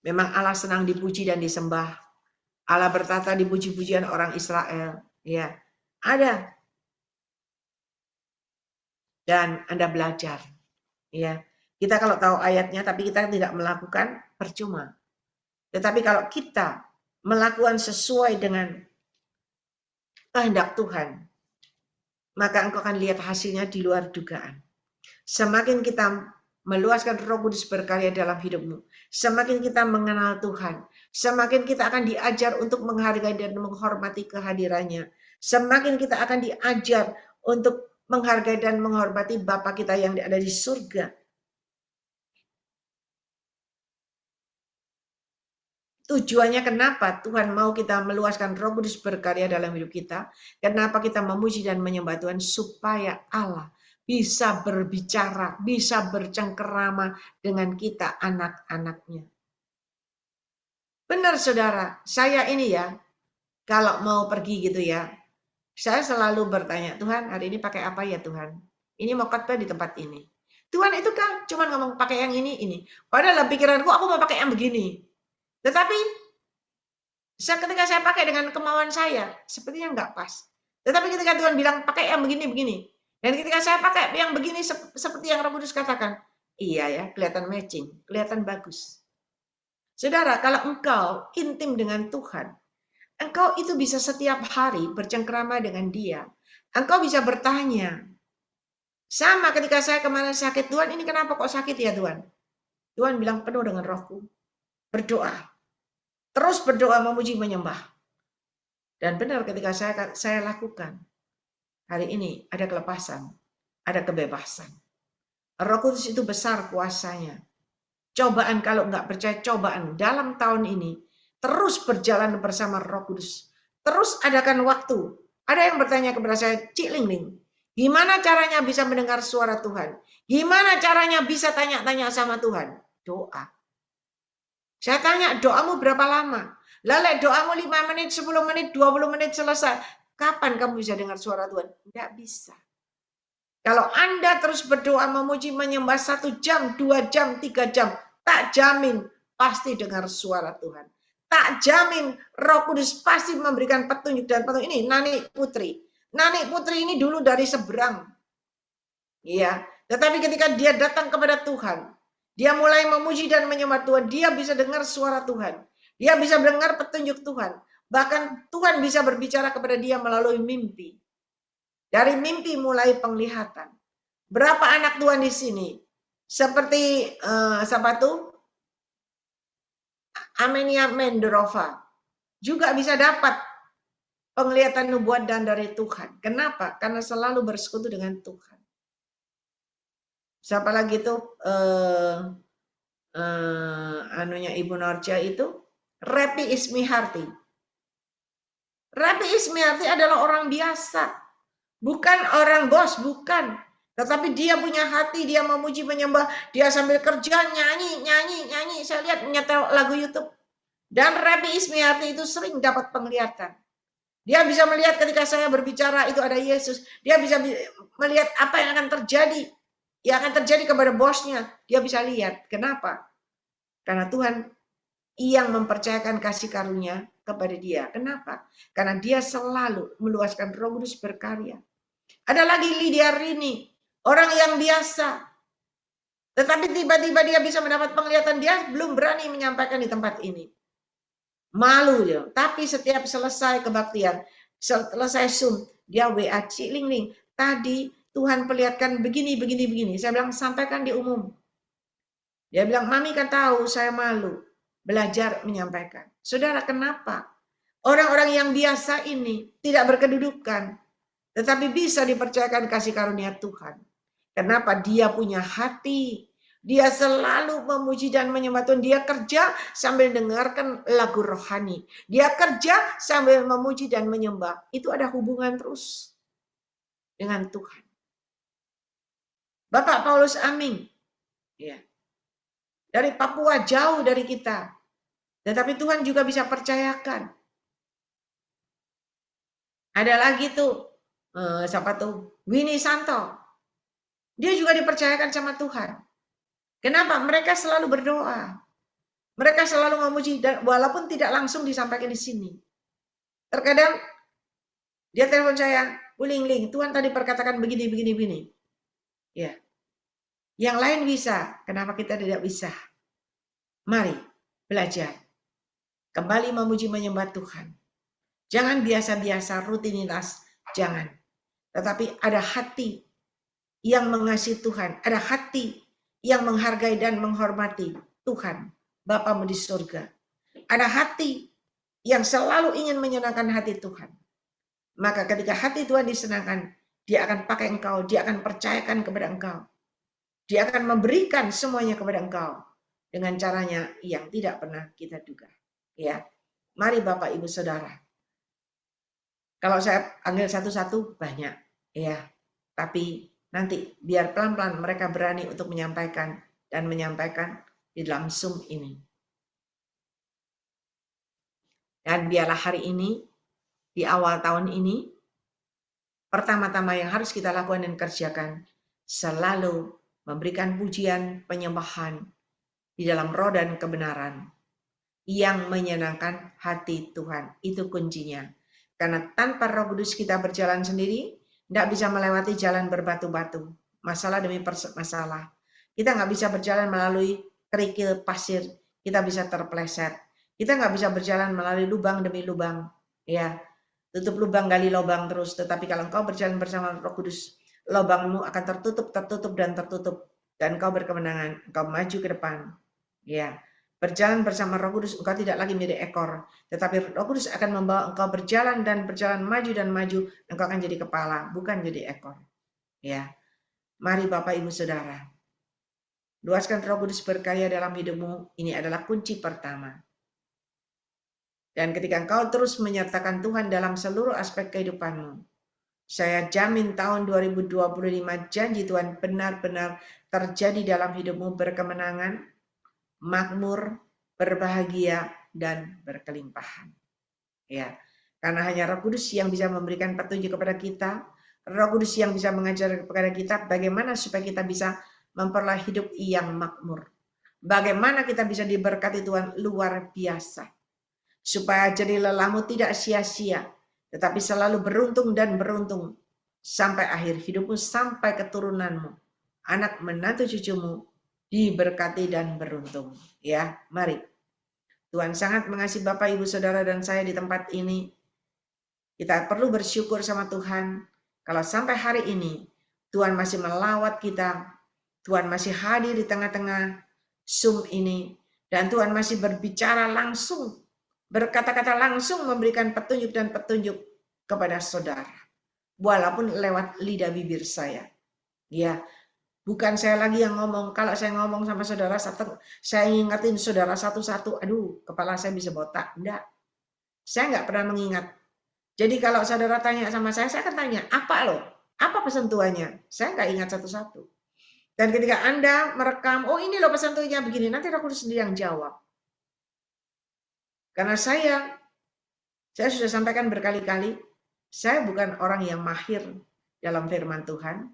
Memang Allah senang dipuji dan disembah. Allah bertata di puji-pujian orang Israel. Ya, ada. Dan Anda belajar. Ya, kita kalau tahu ayatnya tapi kita tidak melakukan, percuma. Tetapi kalau kita melakukan sesuai dengan kehendak Tuhan, maka engkau akan lihat hasilnya di luar dugaan. Semakin kita meluaskan Roh Kudus berkarya dalam hidupmu, semakin kita mengenal Tuhan, semakin kita akan diajar untuk menghargai dan menghormati kehadirannya. Semakin kita akan diajar untuk menghargai dan menghormati Bapa kita yang ada di surga. Tujuannya kenapa Tuhan mau kita meluaskan Roh Kudus berkarya dalam hidup kita? Kenapa kita memuji dan menyembah Tuhan? Supaya Allah bisa berbicara, bisa bercengkerama dengan kita anak-anaknya. Benar saudara, saya ini ya, kalau mau pergi gitu ya, saya selalu bertanya, Tuhan hari ini pakai apa ya Tuhan? Ini mau khotbah di tempat ini. Tuhan itu kan cuma ngomong pakai yang ini. Padahal dalam pikiranku aku mau pakai yang begini. Tetapi ketika saya pakai dengan kemauan saya, sepertinya nggak pas. Tetapi ketika Tuhan bilang pakai yang begini. Dan ketika saya pakai yang begini seperti yang Roh Kudus katakan, iya ya, kelihatan matching, kelihatan bagus. Saudara, kalau engkau intim dengan Tuhan, engkau itu bisa setiap hari bercengkrama dengan Dia. Engkau bisa bertanya. Sama ketika saya kemarin sakit, Tuhan ini kenapa kok sakit ya Tuhan? Tuhan bilang penuh dengan rohku. Berdoa. Terus berdoa memuji menyembah. Dan benar ketika saya lakukan, hari ini ada kelepasan, ada kebebasan. Roh Kudus itu besar kuasanya. Cobaan kalau nggak percaya, cobaan dalam tahun ini terus berjalan bersama Roh Kudus. Terus adakan waktu. Ada yang bertanya kepada saya, Cik Lingling, gimana caranya bisa mendengar suara Tuhan? Gimana caranya bisa tanya-tanya sama Tuhan? Doa. Saya tanya, doamu berapa lama? Lalu doamu 5 menit, 10 menit, 20 menit selesai. Kapan kamu bisa dengar suara Tuhan? Tidak bisa. Kalau Anda terus berdoa, memuji, menyembah 1 jam, 2 jam, 3 jam, tak jamin pasti dengar suara Tuhan. Tak jamin Roh Kudus pasti memberikan petunjuk dan petunjuk. Ini Nani Putri. Nani Putri ini dulu dari seberang. Iya, tetapi ketika dia datang kepada Tuhan, dia mulai memuji dan menyembah Tuhan, dia bisa dengar suara Tuhan. Dia bisa dengar petunjuk Tuhan. Bahkan Tuhan bisa berbicara kepada dia melalui mimpi. Dari mimpi mulai penglihatan. Berapa anak Tuhan di sini? Seperti siapa tuh? Amenia Mendrova. Juga bisa dapat penglihatan nubuat dan dari Tuhan. Kenapa? Karena selalu bersekutu dengan Tuhan. Siapa lagi tuh? Anunya Ibu Norja itu? Repi Ismiharti. Repi Ismiharti adalah orang biasa. Bukan orang bos, bukan. Tetapi dia punya hati, dia memuji, menyembah, dia sambil kerja, nyanyi. Saya lihat nyetel lagu YouTube. Dan Repi Ismiharti itu sering dapat penglihatan. Dia bisa melihat ketika saya berbicara itu ada Yesus. Dia bisa melihat apa yang akan terjadi. Yang akan terjadi kepada bosnya. Dia bisa lihat. Kenapa? Karena Tuhan yang mempercayakan kasih karunia kepada dia. Kenapa? Karena dia selalu meluaskan Roh Kudus berkarya. Ada lagi Lydia Rini, orang yang biasa. Tetapi tiba-tiba dia bisa mendapat penglihatan, dia belum berani menyampaikan di tempat ini. Malu dia. Tapi setiap selesai kebaktian, selesai Zoom, dia WA Cik Lingling. Tadi Tuhan perlihatkan begini. Saya bilang sampaikan di umum. Dia bilang, Mami kan tahu saya malu. Belajar menyampaikan. Saudara, kenapa? Orang-orang yang biasa ini tidak berkedudukan, tetapi bisa dipercayakan kasih karunia Tuhan. Kenapa? Dia punya hati. Dia selalu memuji dan menyembah Tuhan. Dia kerja sambil dengarkan lagu rohani. Dia kerja sambil memuji dan menyembah. Itu ada hubungan terus dengan Tuhan. Bapak Paulus Aming. Ya. Dari Papua, jauh dari kita. Tetapi Tuhan juga bisa percayakan. Ada lagi tuh, siapa tuh? Winnie Santo. Dia juga dipercayakan sama Tuhan. Kenapa? Mereka selalu berdoa. Mereka selalu memuji, walaupun tidak langsung disampaikan di sini. Terkadang dia telepon saya, Ling, Tuhan tadi perkatakan begini, begini, begini. Ya, yang lain bisa, kenapa kita tidak bisa? Mari belajar, kembali memuji menyembah Tuhan. Jangan biasa-biasa rutinitas, jangan. Tetapi ada hati yang mengasihi Tuhan, ada hati yang menghargai dan menghormati Tuhan, Bapamu di surga. Ada hati yang selalu ingin menyenangkan hati Tuhan. Maka ketika hati Tuhan disenangkan, dia akan pakai engkau, dia akan percayakan kepada engkau. Dia akan memberikan semuanya kepada engkau dengan caranya yang tidak pernah kita duga. Ya, mari Bapak Ibu Saudara. Kalau saya panggil satu-satu banyak, ya. Tapi nanti biar pelan-pelan mereka berani untuk menyampaikan dan menyampaikan di dalam Zoom ini. Dan biarlah hari ini, di awal tahun ini, pertama-tama yang harus kita lakukan dan kerjakan, selalu memberikan pujian, penyembahan di dalam roh dan kebenaran yang menyenangkan hati Tuhan. Itu kuncinya. Karena tanpa Roh Kudus kita berjalan sendiri, tidak bisa melewati jalan berbatu-batu. Masalah demi masalah. Kita nggak bisa berjalan melalui kerikil pasir. Kita bisa terpeleset. Kita nggak bisa berjalan melalui lubang demi lubang. Ya, tutup lubang, gali lubang terus. Tetapi kalau engkau berjalan bersama Roh Kudus, lubangmu akan tertutup, dan tertutup. Dan engkau berkemenangan. Engkau maju ke depan. Ya, berjalan bersama Roh Kudus, engkau tidak lagi menjadi ekor, tetapi Roh Kudus akan membawa engkau berjalan maju dan maju, engkau akan jadi kepala, bukan jadi ekor. Ya, mari Bapak Ibu Saudara, luaskan Roh Kudus berkarya dalam hidupmu. Ini adalah kunci pertama. Dan ketika engkau terus menyertakan Tuhan dalam seluruh aspek kehidupanmu, saya jamin tahun 2025 janji Tuhan benar-benar terjadi dalam hidupmu, berkemenangan, makmur, berbahagia, dan berkelimpahan. Ya, karena hanya Roh Kudus yang bisa memberikan petunjuk kepada kita, Roh Kudus yang bisa mengajar kepada kita bagaimana supaya kita bisa memperoleh hidup yang makmur. Bagaimana kita bisa diberkati Tuhan luar biasa. Supaya jadi lelahmu tidak sia-sia, tetapi selalu beruntung dan beruntung sampai akhir hidupmu, sampai keturunanmu, anak menantu cucumu diberkati dan beruntung. Ya, mari. Tuhan sangat mengasihi Bapak, Ibu, Saudara, dan saya di tempat ini. Kita perlu bersyukur sama Tuhan. Kalau sampai hari ini, Tuhan masih melawat kita. Tuhan masih hadir di tengah-tengah Zoom ini. Dan Tuhan masih berbicara langsung, berkata-kata langsung, memberikan petunjuk dan petunjuk kepada saudara. Walaupun lewat lidah bibir saya. Ya, bukan saya lagi yang ngomong. Kalau saya ngomong sama saudara satu, saya ingetin saudara satu-satu, aduh, kepala saya bisa botak. Enggak. Saya nggak pernah mengingat. Jadi kalau saudara tanya sama saya akan tanya, apa loh? Apa pesan Tuhannya? Saya nggak ingat satu-satu. Dan ketika Anda merekam, oh ini loh pesan Tuhannya begini, nanti aku sendiri yang jawab. Karena saya sudah sampaikan berkali-kali, saya bukan orang yang mahir dalam firman Tuhan.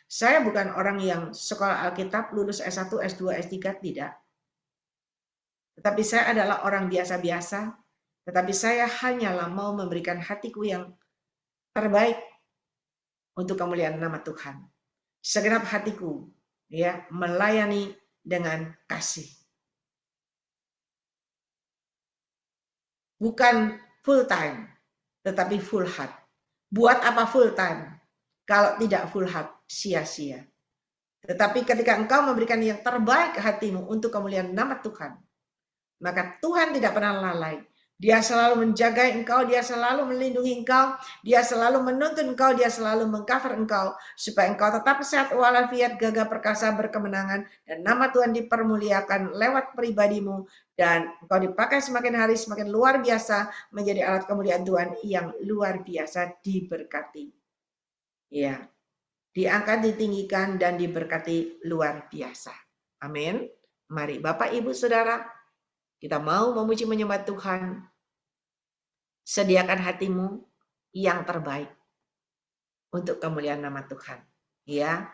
Saya bukan orang yang sekolah Alkitab, lulus S1, S2, S3, tidak. Tetapi saya adalah orang biasa-biasa, tetapi saya hanyalah mau memberikan hatiku yang terbaik untuk kemuliaan nama Tuhan. Segenap hatiku ya melayani dengan kasih. Bukan full time, tetapi full heart. Buat apa full time? Kalau tidak full heart, sia-sia. Tetapi ketika engkau memberikan yang terbaik hatimu untuk kemuliaan nama Tuhan, maka Tuhan tidak pernah lalai. Dia selalu menjaga engkau, dia selalu melindungi engkau, dia selalu menuntun engkau, dia selalu mengcover engkau, supaya engkau tetap sehat walafiat, gagah perkasa, berkemenangan, dan nama Tuhan dipermuliakan lewat pribadimu, dan engkau dipakai semakin hari semakin luar biasa, menjadi alat kemuliaan Tuhan yang luar biasa, diberkati. Ya, diangkat, ditinggikan, dan diberkati luar biasa. Amin. Mari Bapak, Ibu, Saudara, Kita mau memuji menyembah Tuhan, sediakan hatimu yang terbaik untuk kemuliaan nama Tuhan. Ya.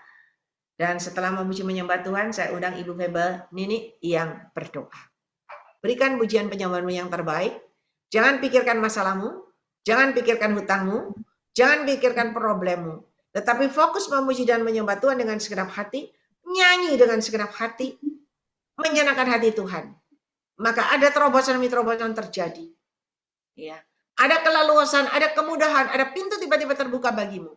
Dan setelah memuji menyembah Tuhan, saya undang Ibu Febel Nini yang berdoa. Berikan pujian penyembahanmu yang terbaik. Jangan pikirkan masalahmu, jangan pikirkan hutangmu, jangan pikirkan problemmu. Tetapi fokus memuji dan menyembah Tuhan dengan segenap hati, nyanyi dengan segenap hati, menyenangkan hati Tuhan. Maka ada terobosan demi terobosan terjadi. Ya. Ada keleluasan, ada kemudahan, ada pintu tiba-tiba terbuka bagimu.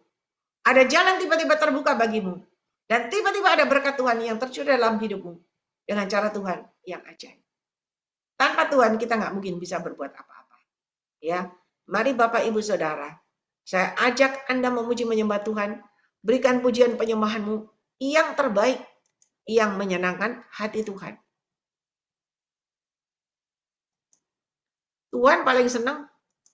Ada jalan tiba-tiba terbuka bagimu. Dan tiba-tiba ada berkat Tuhan yang tercurah dalam hidupmu. Dengan cara Tuhan yang ajaib. Tanpa Tuhan kita nggak mungkin bisa berbuat apa-apa. Ya, mari Bapak Ibu Saudara, saya ajak Anda memuji menyembah Tuhan. Berikan pujian penyembahanmu yang terbaik, yang menyenangkan hati Tuhan. Tuhan paling senang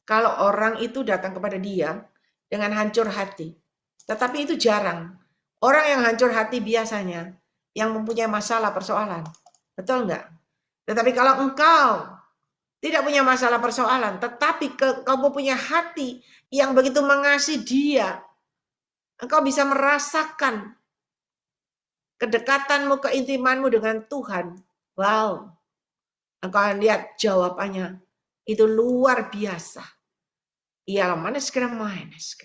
kalau orang itu datang kepada Dia dengan hancur hati. Tetapi itu jarang. Orang yang hancur hati biasanya yang mempunyai masalah persoalan. Betul enggak? Tetapi kalau engkau tidak punya masalah persoalan, tetapi kamu punya hati yang begitu mengasihi Dia, engkau bisa merasakan kedekatanmu, keintimanmu dengan Tuhan. Wow, engkau lihat jawabannya. Itu luar biasa. Ialah manis kira manis.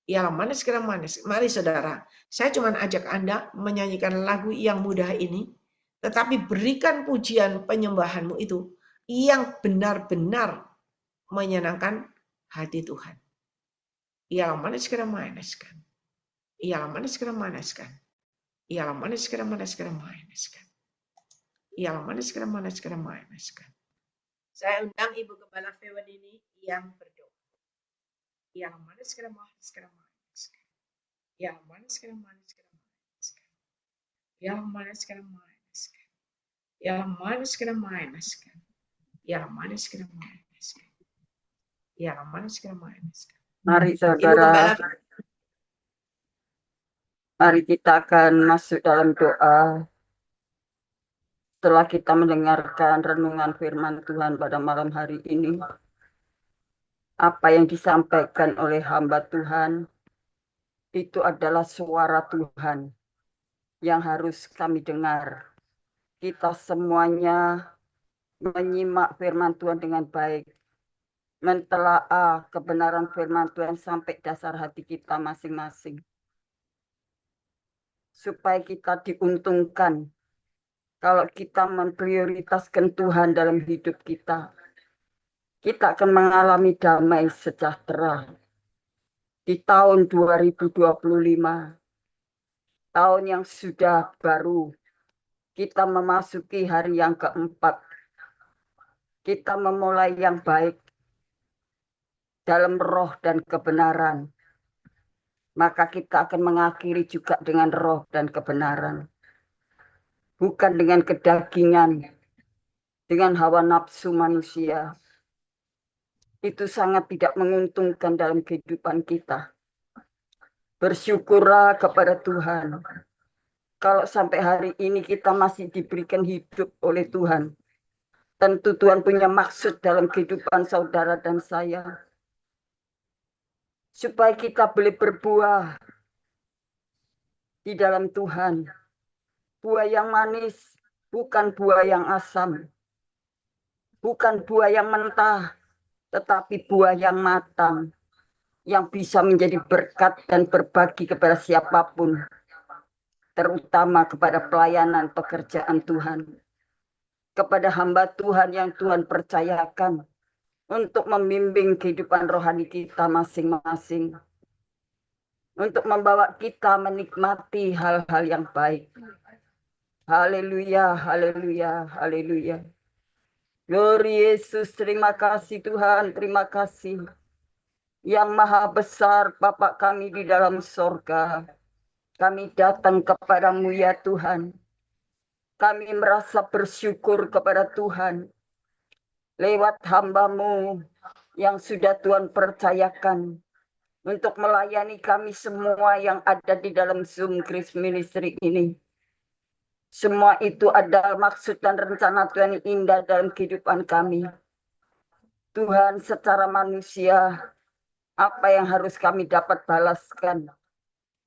Ialah manis kira manis. Mari saudara, saya cuma ajak Anda menyanyikan lagu yang mudah ini, tetapi berikan pujian penyembahanmu itu yang benar-benar menyenangkan hati Tuhan. Ialah manis kira manis kan. Ialah manis kira manis kan. Ialah manis kira manis kira manis kan. Ialah manis kira manis kira manis kan. Saya undang Ibu Gembala Fewan ini yang berdoa. Ialah manis kira manis kira manis kan. Ialah manis kira manis kira manis kan. Ialah manis kira manis kan. Ialah manis kira manis kan. Ialah manis kira manis kan. Ialah manis kira manis kan. Mari saudara, mari kita akan masuk dalam doa. Setelah kita mendengarkan renungan firman Tuhan pada malam hari ini, apa yang disampaikan oleh hamba Tuhan, itu adalah suara Tuhan yang harus kami dengar. Kita semuanya menyimak firman Tuhan dengan baik, mentelaah kebenaran firman Tuhan sampai dasar hati kita masing-masing. Supaya kita diuntungkan kalau kita memprioritaskan Tuhan dalam hidup kita. Kita akan mengalami damai sejahtera di tahun 2025. Tahun yang sudah baru. Kita memasuki hari yang keempat. Kita memulai yang baik dalam roh dan kebenaran. Maka kita akan mengakhiri juga dengan roh dan kebenaran. Bukan dengan kedagingan, dengan hawa nafsu manusia. Itu sangat tidak menguntungkan dalam kehidupan kita. Bersyukurlah kepada Tuhan. Kalau sampai hari ini kita masih diberikan hidup oleh Tuhan. Tentu Tuhan punya maksud dalam kehidupan saudara dan saya. Supaya kita boleh berbuah di dalam Tuhan. Buah yang manis, bukan buah yang asam. Bukan buah yang mentah, tetapi buah yang matang. Yang bisa menjadi berkat dan berbagi kepada siapapun. Terutama kepada pelayanan pekerjaan Tuhan. Kepada hamba Tuhan yang Tuhan percayakan. Untuk membimbing kehidupan rohani kita masing-masing. Untuk membawa kita menikmati hal-hal yang baik. Haleluya, haleluya, haleluya. Glory Yesus, terima kasih Tuhan, terima kasih. Yang maha besar Bapa kami di dalam sorga. Kami datang kepadamu ya Tuhan. Kami merasa bersyukur kepada Tuhan. Lewat hamba-Mu yang sudah Tuhan percayakan. Untuk melayani kami semua yang ada di dalam Zoom Grace Ministry ini. Semua itu adalah maksud dan rencana Tuhan yang indah dalam kehidupan kami. Tuhan, secara manusia, apa yang harus kami dapat balaskan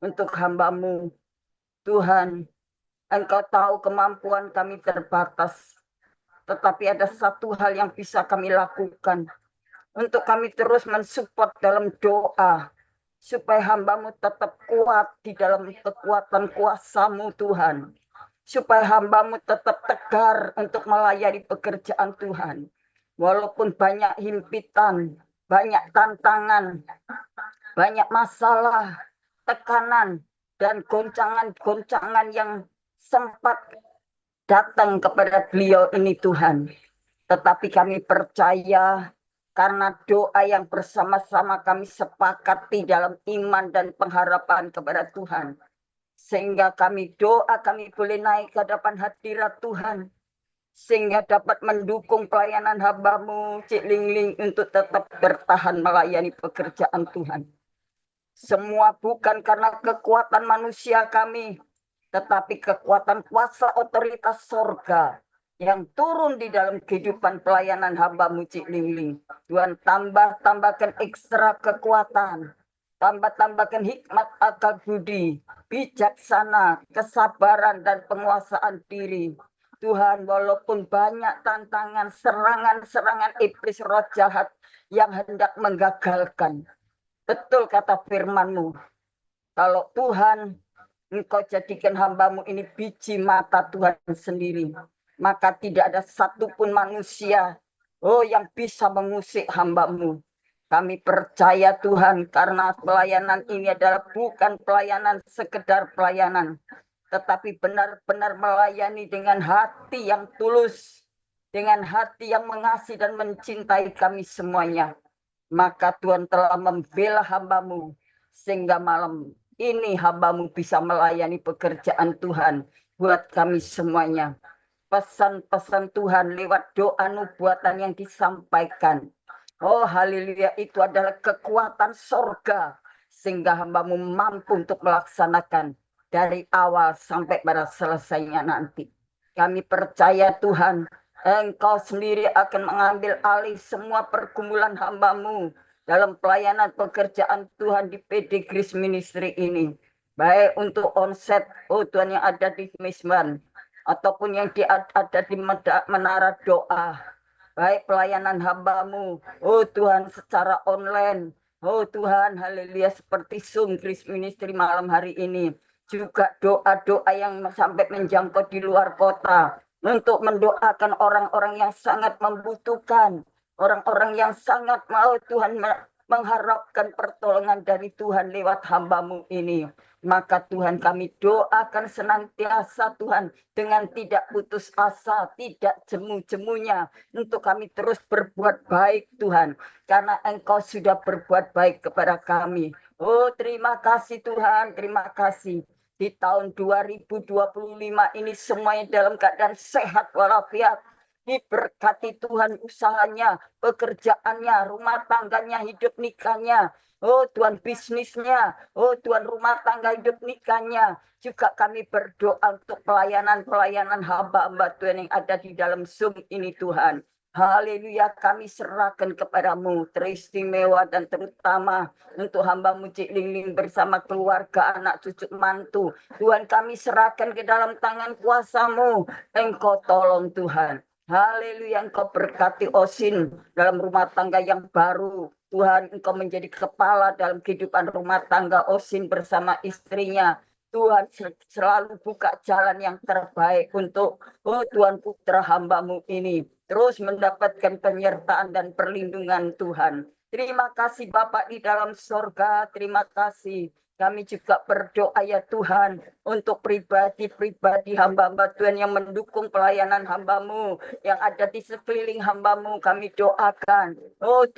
untuk hamba-Mu? Tuhan, Engkau tahu kemampuan kami terbatas. Tetapi ada satu hal yang bisa kami lakukan. Untuk kami terus mensupport dalam doa. Supaya hamba-Mu tetap kuat di dalam kekuatan kuasa-Mu Tuhan. Supaya hamba-Mu tetap tegar untuk melayani pekerjaan Tuhan. Walaupun banyak himpitan, banyak tantangan, banyak masalah, tekanan, dan goncangan-goncangan yang sempat datang kepada beliau ini Tuhan. Tetapi kami percaya karena doa yang bersama-sama kami sepakati dalam iman dan pengharapan kepada Tuhan. Sehingga kami boleh naik ke hadapan hadirat Tuhan. Sehingga dapat mendukung pelayanan hamba-Mu, Cik Lingling, untuk tetap bertahan melayani pekerjaan Tuhan. Semua bukan karena kekuatan manusia kami, tetapi kekuatan kuasa otoritas sorga yang turun di dalam kehidupan pelayanan hamba-Mu Cik Lingling. Tuhan, tambahkan ekstra kekuatan, tambahkan hikmat akal budi, bijaksana, kesabaran, dan penguasaan diri. Tuhan, walaupun banyak tantangan, serangan-serangan iblis roh jahat yang hendak menggagalkan. Betul kata firman-Mu, kalau Tuhan, Engkau jadikan hamba-Mu ini biji mata Tuhan sendiri, maka tidak ada satupun manusia yang bisa mengusik hamba-Mu. Kami percaya Tuhan, karena pelayanan ini adalah bukan pelayanan sekedar pelayanan, tetapi benar-benar melayani dengan hati yang tulus, dengan hati yang mengasihi dan mencintai kami semuanya. Maka Tuhan telah membela hamba-Mu, sehingga malam ini hamba-Mu bisa melayani pekerjaan Tuhan buat kami semuanya. Pesan-pesan Tuhan lewat doa nubuatan yang disampaikan. Oh haleluya, itu adalah kekuatan sorga, sehingga hamba-Mu mampu untuk melaksanakan dari awal sampai pada selesainya nanti. Kami percaya Tuhan, Engkau sendiri akan mengambil alih semua pergumulan hamba-Mu dalam pelayanan pekerjaan Tuhan di PD Grace Ministry ini. Baik untuk onset, Tuhan, yang ada di Misman, ataupun yang ada di menara doa. Baik pelayanan hamba-Mu, Tuhan, secara online. Tuhan, haleluya, seperti Zoom Grace Ministry malam hari ini. Juga doa-doa yang sampai menjangkau di luar kota, untuk mendoakan orang-orang yang sangat membutuhkan, orang-orang yang sangat mau Tuhan mengharapkan pertolongan dari Tuhan lewat hamba-Mu ini. Maka Tuhan, kami doakan senantiasa Tuhan, dengan tidak putus asa, tidak jemu-jemunya, untuk kami terus berbuat baik Tuhan, karena Engkau sudah berbuat baik kepada kami. Terima kasih Tuhan, terima kasih. Di tahun 2025 ini semuanya dalam keadaan sehat walafiat. Diberkati Tuhan usahanya, pekerjaannya, rumah tangganya, hidup nikahnya. Tuhan, bisnisnya. Tuhan, rumah tangga, hidup nikahnya. Juga kami berdoa untuk pelayanan-pelayanan hamba-hamba Tuhan yang ada di dalam Zoom ini Tuhan. Haleluya, kami serahkan kepadamu, teristimewa dan terutama untuk hamba-Mu Cik Lingling bersama keluarga, anak cucu mantu. Tuhan, kami serahkan ke dalam tangan kuasa-Mu. Engkau tolong Tuhan. Haleluya, Engkau berkati Osin dalam rumah tangga yang baru. Tuhan, Engkau menjadi kepala dalam kehidupan rumah tangga Osin bersama istrinya. Tuhan, selalu buka jalan yang terbaik untuk Tuhan, putra hamba-Mu ini terus mendapatkan penyertaan dan perlindungan Tuhan. Terima kasih Bapak di dalam sorga, terima kasih. Kami juga berdoa ya Tuhan, untuk pribadi-pribadi hamba-hamba Tuhan yang mendukung pelayanan hamba-Mu, yang ada di sekeliling hamba-Mu, kami doakan.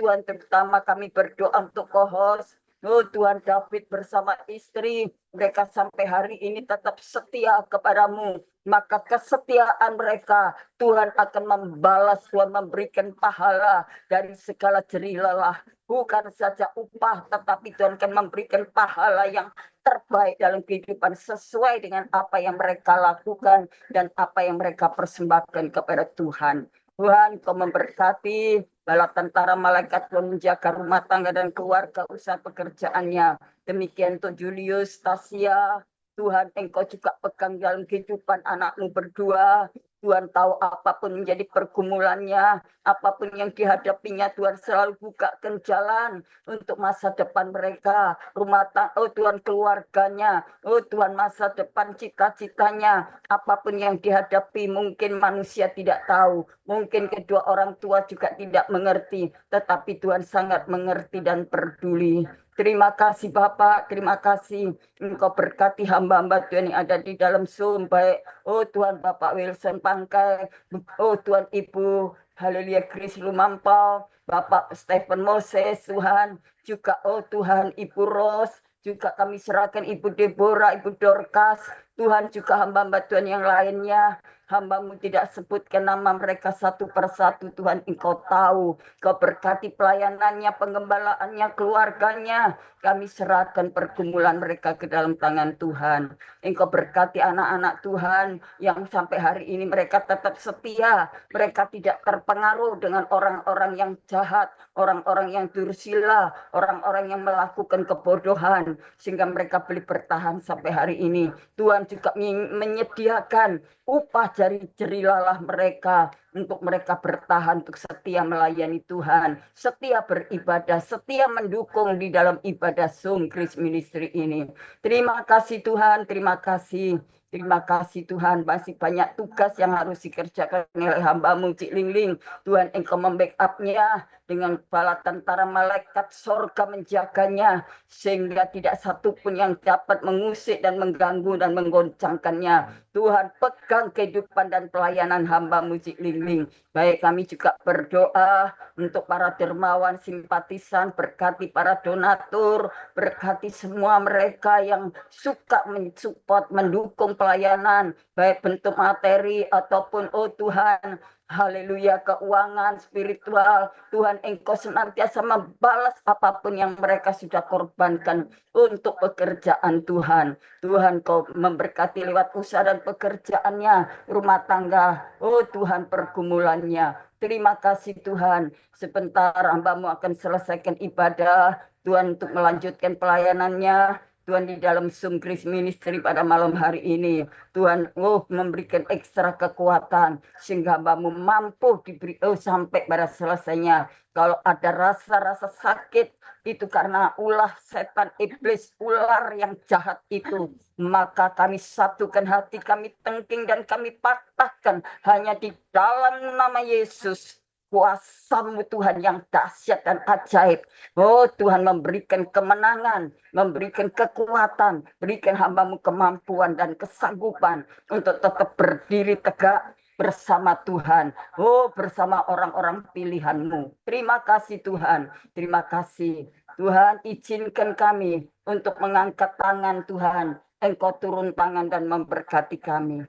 Tuhan, terutama kami berdoa untuk co-host, Tuhan, David bersama istri, mereka sampai hari ini tetap setia kepadamu. Maka kesetiaan mereka Tuhan akan membalas, Tuhan memberikan pahala dari segala jerih lelah. bukan saja upah, tetapi Tuhan akan memberikan pahala yang terbaik dalam kehidupan sesuai dengan apa yang mereka lakukan dan apa yang mereka persembahkan kepada Tuhan. Tuhan, Kau memberkati bala tentara malaikat Tuhan menjaga rumah tangga dan keluarga usaha pekerjaannya. Demikian untuk Julius, Tasia, Tuhan, Engkau juga pegang dalam kehidupan anakmu berdua. Tuhan tahu apapun menjadi pergumulannya, apapun yang dihadapinya, Tuhan selalu bukakan jalan untuk masa depan mereka, rumah tangga, oh Tuhan, keluarganya, oh Tuhan, masa depan cita-citanya, apapun yang dihadapi, mungkin manusia tidak tahu, mungkin kedua orang tua juga tidak mengerti, tetapi Tuhan sangat mengerti dan peduli. Terima kasih Bapak, terima kasih Engkau berkati hamba-hamba Tuhan yang ada di dalam Zoom, baik oh Tuhan Bapak Wilson Pangkai, oh Tuhan Ibu Haleluya Kris Lumampau, Bapak Stephen Moses, Tuhan, juga oh Tuhan Ibu Ros, juga kami serahkan Ibu Deborah, Ibu Dorcas, Tuhan juga hamba-hamba Tuhan yang lainnya. Hamba-Mu tidak sebutkan nama mereka satu persatu, Tuhan Engkau tahu. Kau berkati pelayanannya, pengembalaannya, keluarganya. Kami serahkan pergumulan mereka ke dalam tangan Tuhan. Engkau berkati anak-anak Tuhan yang sampai hari ini mereka tetap setia. Mereka tidak terpengaruh dengan orang-orang yang jahat, orang-orang yang dursila, orang-orang yang melakukan kebodohan. Sehingga mereka boleh bertahan sampai hari ini. Tuhan juga menyediakan upah jeri-jerilalah mereka untuk mereka bertahan, untuk setia melayani Tuhan, setia beribadah, setia mendukung di dalam ibadah Zoom Grace Ministry ini. Terima kasih Tuhan, terima kasih. Terima kasih Tuhan, masih banyak tugas yang harus dikerjakan oleh hamba-Mu Cik Lingling. Tuhan Engkau membackup-nya dengan bala tentara malaikat sorga menjaganya, sehingga tidak satu pun yang dapat mengusik dan mengganggu dan menggoncangkannya. Tuhan pegang kehidupan dan pelayanan hamba-Mu Cik Lingling. Baik, kami juga berdoa untuk para dermawan, simpatisan, berkati para donatur, berkati semua mereka yang suka mensupport, mendukung pelayanan, baik bentuk materi ataupun oh Tuhan, haleluya, keuangan, spiritual. Tuhan Engkau senantiasa membalas apapun yang mereka sudah korbankan untuk pekerjaan Tuhan. Tuhan Kau memberkati lewat usaha dan pekerjaannya, rumah tangga, oh Tuhan, pergumulannya. Terima kasih Tuhan, sebentar hamba-Mu akan selesaikan ibadah, Tuhan, untuk melanjutkan pelayanannya. Tuhan, di dalam Zoom Grace Ministry pada malam hari ini, Tuhan memberikan ekstra kekuatan sehingga hamba-Mu mampu diberi sampai pada selesainya. Kalau ada rasa-rasa sakit, itu karena ulah setan iblis, ular yang jahat itu, maka kami satukan hati, kami tengking dan kami patahkan hanya di dalam nama Yesus. Kuasa-Mu Tuhan yang dahsyat dan ajaib. Oh Tuhan, memberikan kemenangan, memberikan kekuatan, berikan hamba-Mu kemampuan dan kesanggupan untuk tetap berdiri tegak bersama Tuhan. Oh, bersama orang-orang pilihan-Mu. Terima kasih Tuhan, terima kasih. Tuhan, izinkan kami untuk mengangkat tangan Tuhan. Engkau turun tangan dan memberkati kami.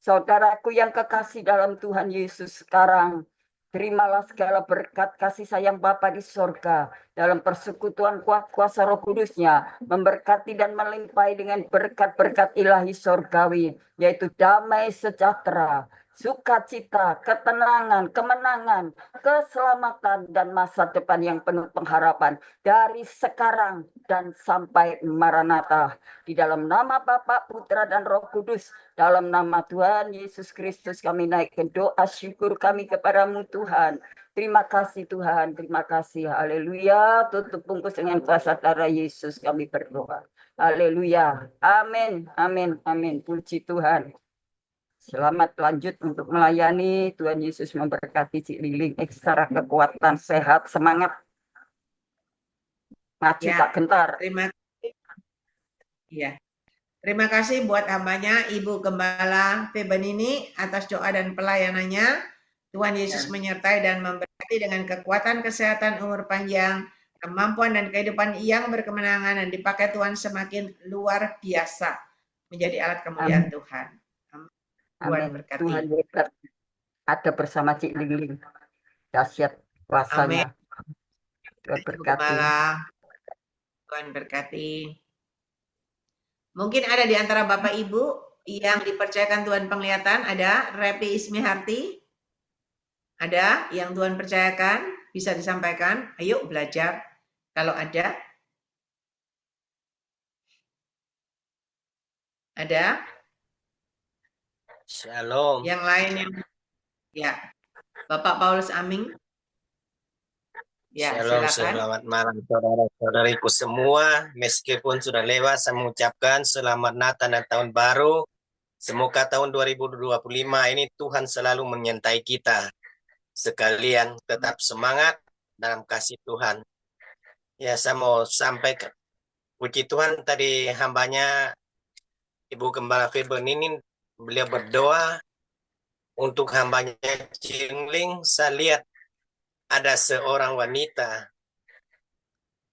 Saudaraku yang kekasih dalam Tuhan Yesus sekarang, terimalah segala berkat kasih sayang Bapa di sorga dalam persekutuan kuasa Roh Kudus-Nya, memberkati dan melimpahi dengan berkat-berkat ilahi sorgawi, yaitu damai sejahtera, sukacita, ketenangan, kemenangan, keselamatan, dan masa depan yang penuh pengharapan dari sekarang dan sampai Maranatha. Di dalam nama Bapa, Putra, dan Roh Kudus, dalam nama Tuhan Yesus Kristus kami naikkan doa syukur kami kepadamu Tuhan. Terima kasih Tuhan, terima kasih. Haleluya. Tutup bungkus dengan kuasa darah Yesus kami berdoa. Haleluya. Amin, amin, amin. Puji Tuhan. Selamat lanjut untuk melayani. Tuhan Yesus memberkati Cik Lingling, ekstra kekuatan, sehat, semangat. Maju Ya, tak gentar. terima kasih. Ya. Terima kasih buat hambanya Ibu Gembala Febenini atas doa dan pelayanannya. Tuhan Yesus menyertai dan memberkati dengan kekuatan, kesehatan, umur panjang, kemampuan dan kehidupan yang berkemenangan dan dipakai Tuhan semakin luar biasa menjadi alat kemuliaan Tuhan. Tuhan berkati. Tuhan hebat ada bersama Cik Lingling. Dahsyat kuasanya. Tuhan Ibu berkati. Gembala, Tuhan berkati. Mungkin ada di antara Bapak Ibu yang dipercayakan Tuhan penglihatan, ada Repi Ismiharti, ada yang Tuhan percayakan, bisa disampaikan, ayo belajar. Kalau ada? Shalom. Yang lain yang ya, Bapak Paulus Aming. Ya, Shalom, silakan. selamat malam saudara-saudariku semua. Meskipun sudah lewat, saya mengucapkan selamat Natal dan Tahun Baru. Semoga tahun 2025 ini Tuhan selalu menyertai kita. Sekalian tetap semangat dalam kasih Tuhan. Ya, saya mau sampaikan. Puji Tuhan, tadi hambanya Ibu Gembala Firman ini, beliau berdoa untuk hambanya Cingling. Saya lihat ada seorang wanita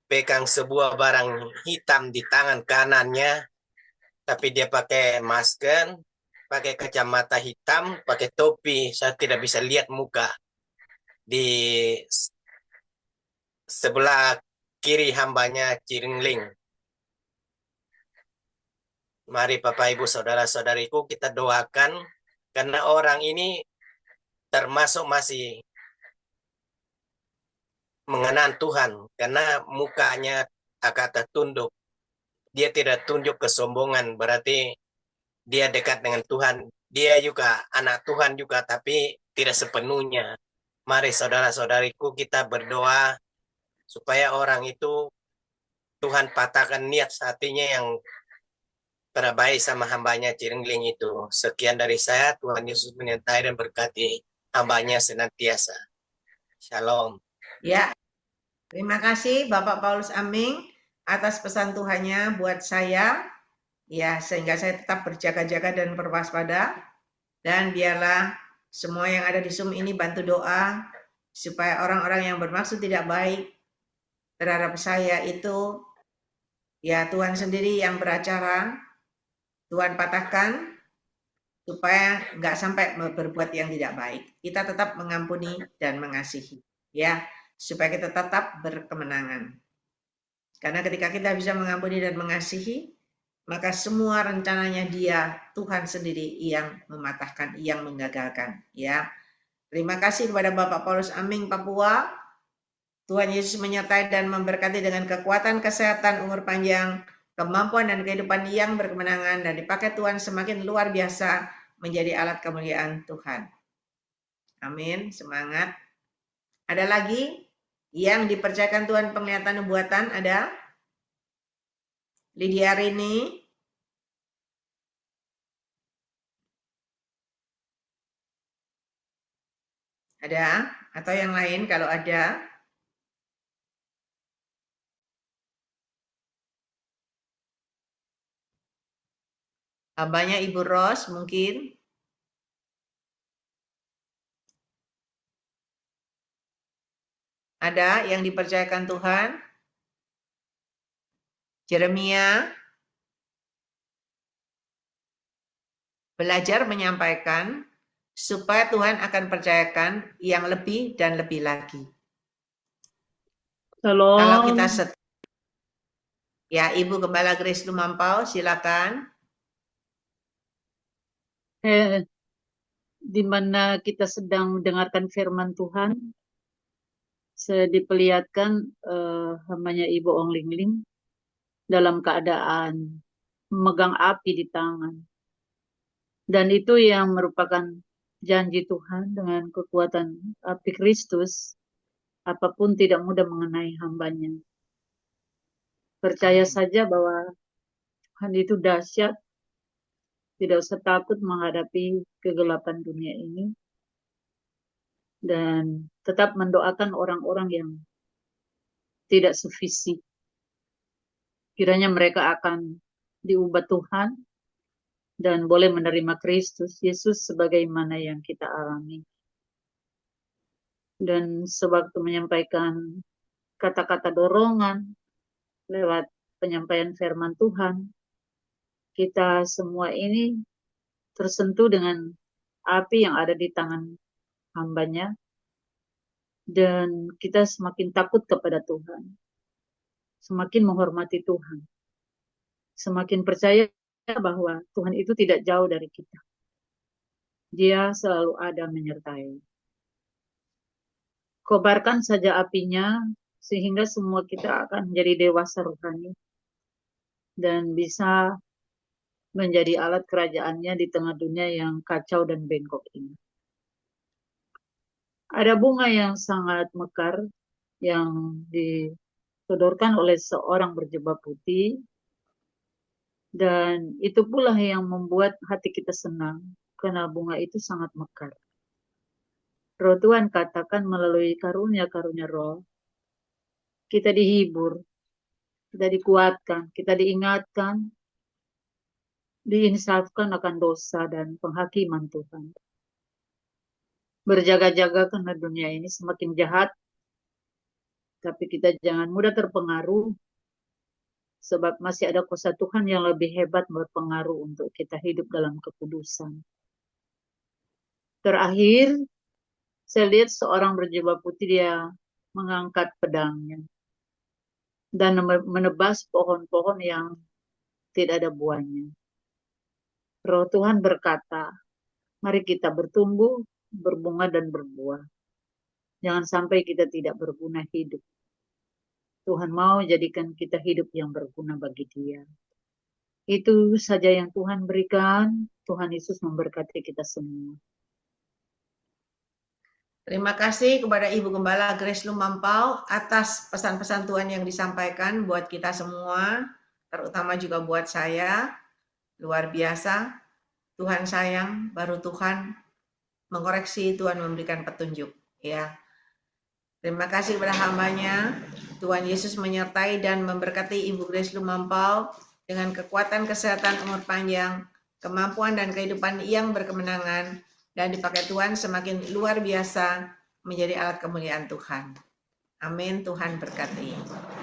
pegang sebuah barang hitam di tangan kanannya, tapi dia pakai masker, pakai kacamata hitam, pakai topi. Saya tidak bisa lihat muka. Di sebelah kiri hambanya Ciringling. Mari Bapak Ibu Saudara-saudariku kita doakan, karena orang ini termasuk masih mengenal Tuhan, karena mukanya agak tertunduk. Dia tidak tunjuk kesombongan, berarti dia dekat dengan Tuhan. Dia juga anak Tuhan juga, tapi tidak sepenuhnya. Mari saudara-saudariku kita berdoa supaya orang itu Tuhan patahkan niat hatinya yang terbaik sama hambanya Ciringling itu. Sekian dari saya, Tuhan Yesus menyertai dan berkati hambanya senantiasa. Shalom. Ya, terima kasih Bapak Paulus Aming atas pesan Tuhannya buat saya. Ya, sehingga saya tetap berjaga-jaga dan berwaspada. Dan biarlah semua yang ada di Zoom ini bantu doa supaya orang-orang yang bermaksud tidak baik terhadap saya itu, ya Tuhan sendiri yang beracara, Tuhan patahkan supaya nggak sampai berbuat yang tidak baik. Kita tetap mengampuni dan mengasihi, ya, supaya kita tetap berkemenangan. Karena ketika kita bisa mengampuni dan mengasihi, maka semua rencananya Dia, Tuhan sendiri yang mematahkan, yang menggagalkan, ya. Terima kasih kepada Bapak Paulus Aming Papua. Tuhan Yesus menyertai dan memberkati dengan kekuatan, kesehatan, umur panjang, kemampuan dan kehidupan yang berkemenangan, dan dipakai Tuhan semakin luar biasa menjadi alat kemuliaan Tuhan. Amin, semangat. Ada lagi yang dipercayakan Tuhan penglihatan nubuatan, ada? Lydia Rini. Ada? Atau yang lain kalau ada? Hambanya Ibu Ros mungkin? Ada yang dipercayakan Tuhan? Jeremia belajar menyampaikan supaya Tuhan akan percayakan yang lebih dan lebih lagi. Shalom. Kalau kita ya, Ibu Gembala Grace Lumampau, silakan. Di mana kita sedang mendengarkan firman Tuhan, diperlihatkan hambanya Ibu Ong Ling Ling dalam keadaan memegang api di tangan. Dan itu yang merupakan janji Tuhan dengan kekuatan api Kristus, apapun tidak mudah mengenai hambanya. Percaya saja bahwa Tuhan itu dahsyat, tidak usah takut menghadapi kegelapan dunia ini. Dan tetap mendoakan orang-orang yang tidak sevisi. Kiranya mereka akan diubah Tuhan dan boleh menerima Kristus Yesus sebagaimana yang kita alami. Dan sewaktu menyampaikan kata-kata dorongan lewat penyampaian firman Tuhan, kita semua ini tersentuh dengan api yang ada di tangan hambanya, dan kita semakin takut kepada Tuhan, semakin menghormati Tuhan, semakin percaya bahwa Tuhan itu tidak jauh dari kita. Dia selalu ada menyertai. Kobarkan saja apinya, sehingga semua kita akan menjadi dewasa rohani dan bisa menjadi alat kerajaannya di tengah dunia yang kacau dan bengkok ini. Ada bunga yang sangat mekar yang disodorkan oleh seorang berjubah putih, dan itu pula yang membuat hati kita senang, karena bunga itu sangat mekar. Roh Tuhan katakan melalui karunia-karunia roh, kita dihibur, kita dikuatkan, kita diingatkan, diinsafkan akan dosa dan penghakiman Tuhan. Berjaga-jaga karena dunia ini semakin jahat, tapi kita jangan mudah terpengaruh, sebab masih ada kuasa Tuhan yang lebih hebat berpengaruh untuk kita hidup dalam kekudusan. Terakhir, saya lihat seorang berjubah putih, dia mengangkat pedangnya dan menebas pohon-pohon yang tidak ada buahnya. Roh Tuhan berkata, mari kita bertumbuh, berbunga dan berbuah. Jangan sampai kita tidak berguna hidup. Tuhan mau jadikan kita hidup yang berguna bagi Dia. Itu saja yang Tuhan berikan. Tuhan Yesus memberkati kita semua. Terima kasih kepada Ibu Gembala Grace Lumampau atas pesan-pesan Tuhan yang disampaikan buat kita semua, terutama juga buat saya. Luar biasa. Tuhan sayang, baru Tuhan mengoreksi, Tuhan memberikan petunjuk. Ya. Terima kasih kepada hambanya. Tuhan Yesus menyertai dan memberkati Ibu Grace Lumampau dengan kekuatan, kesehatan, umur panjang, kemampuan dan kehidupan yang berkemenangan, dan dipakai Tuhan semakin luar biasa menjadi alat kemuliaan Tuhan. Amin. Tuhan berkati.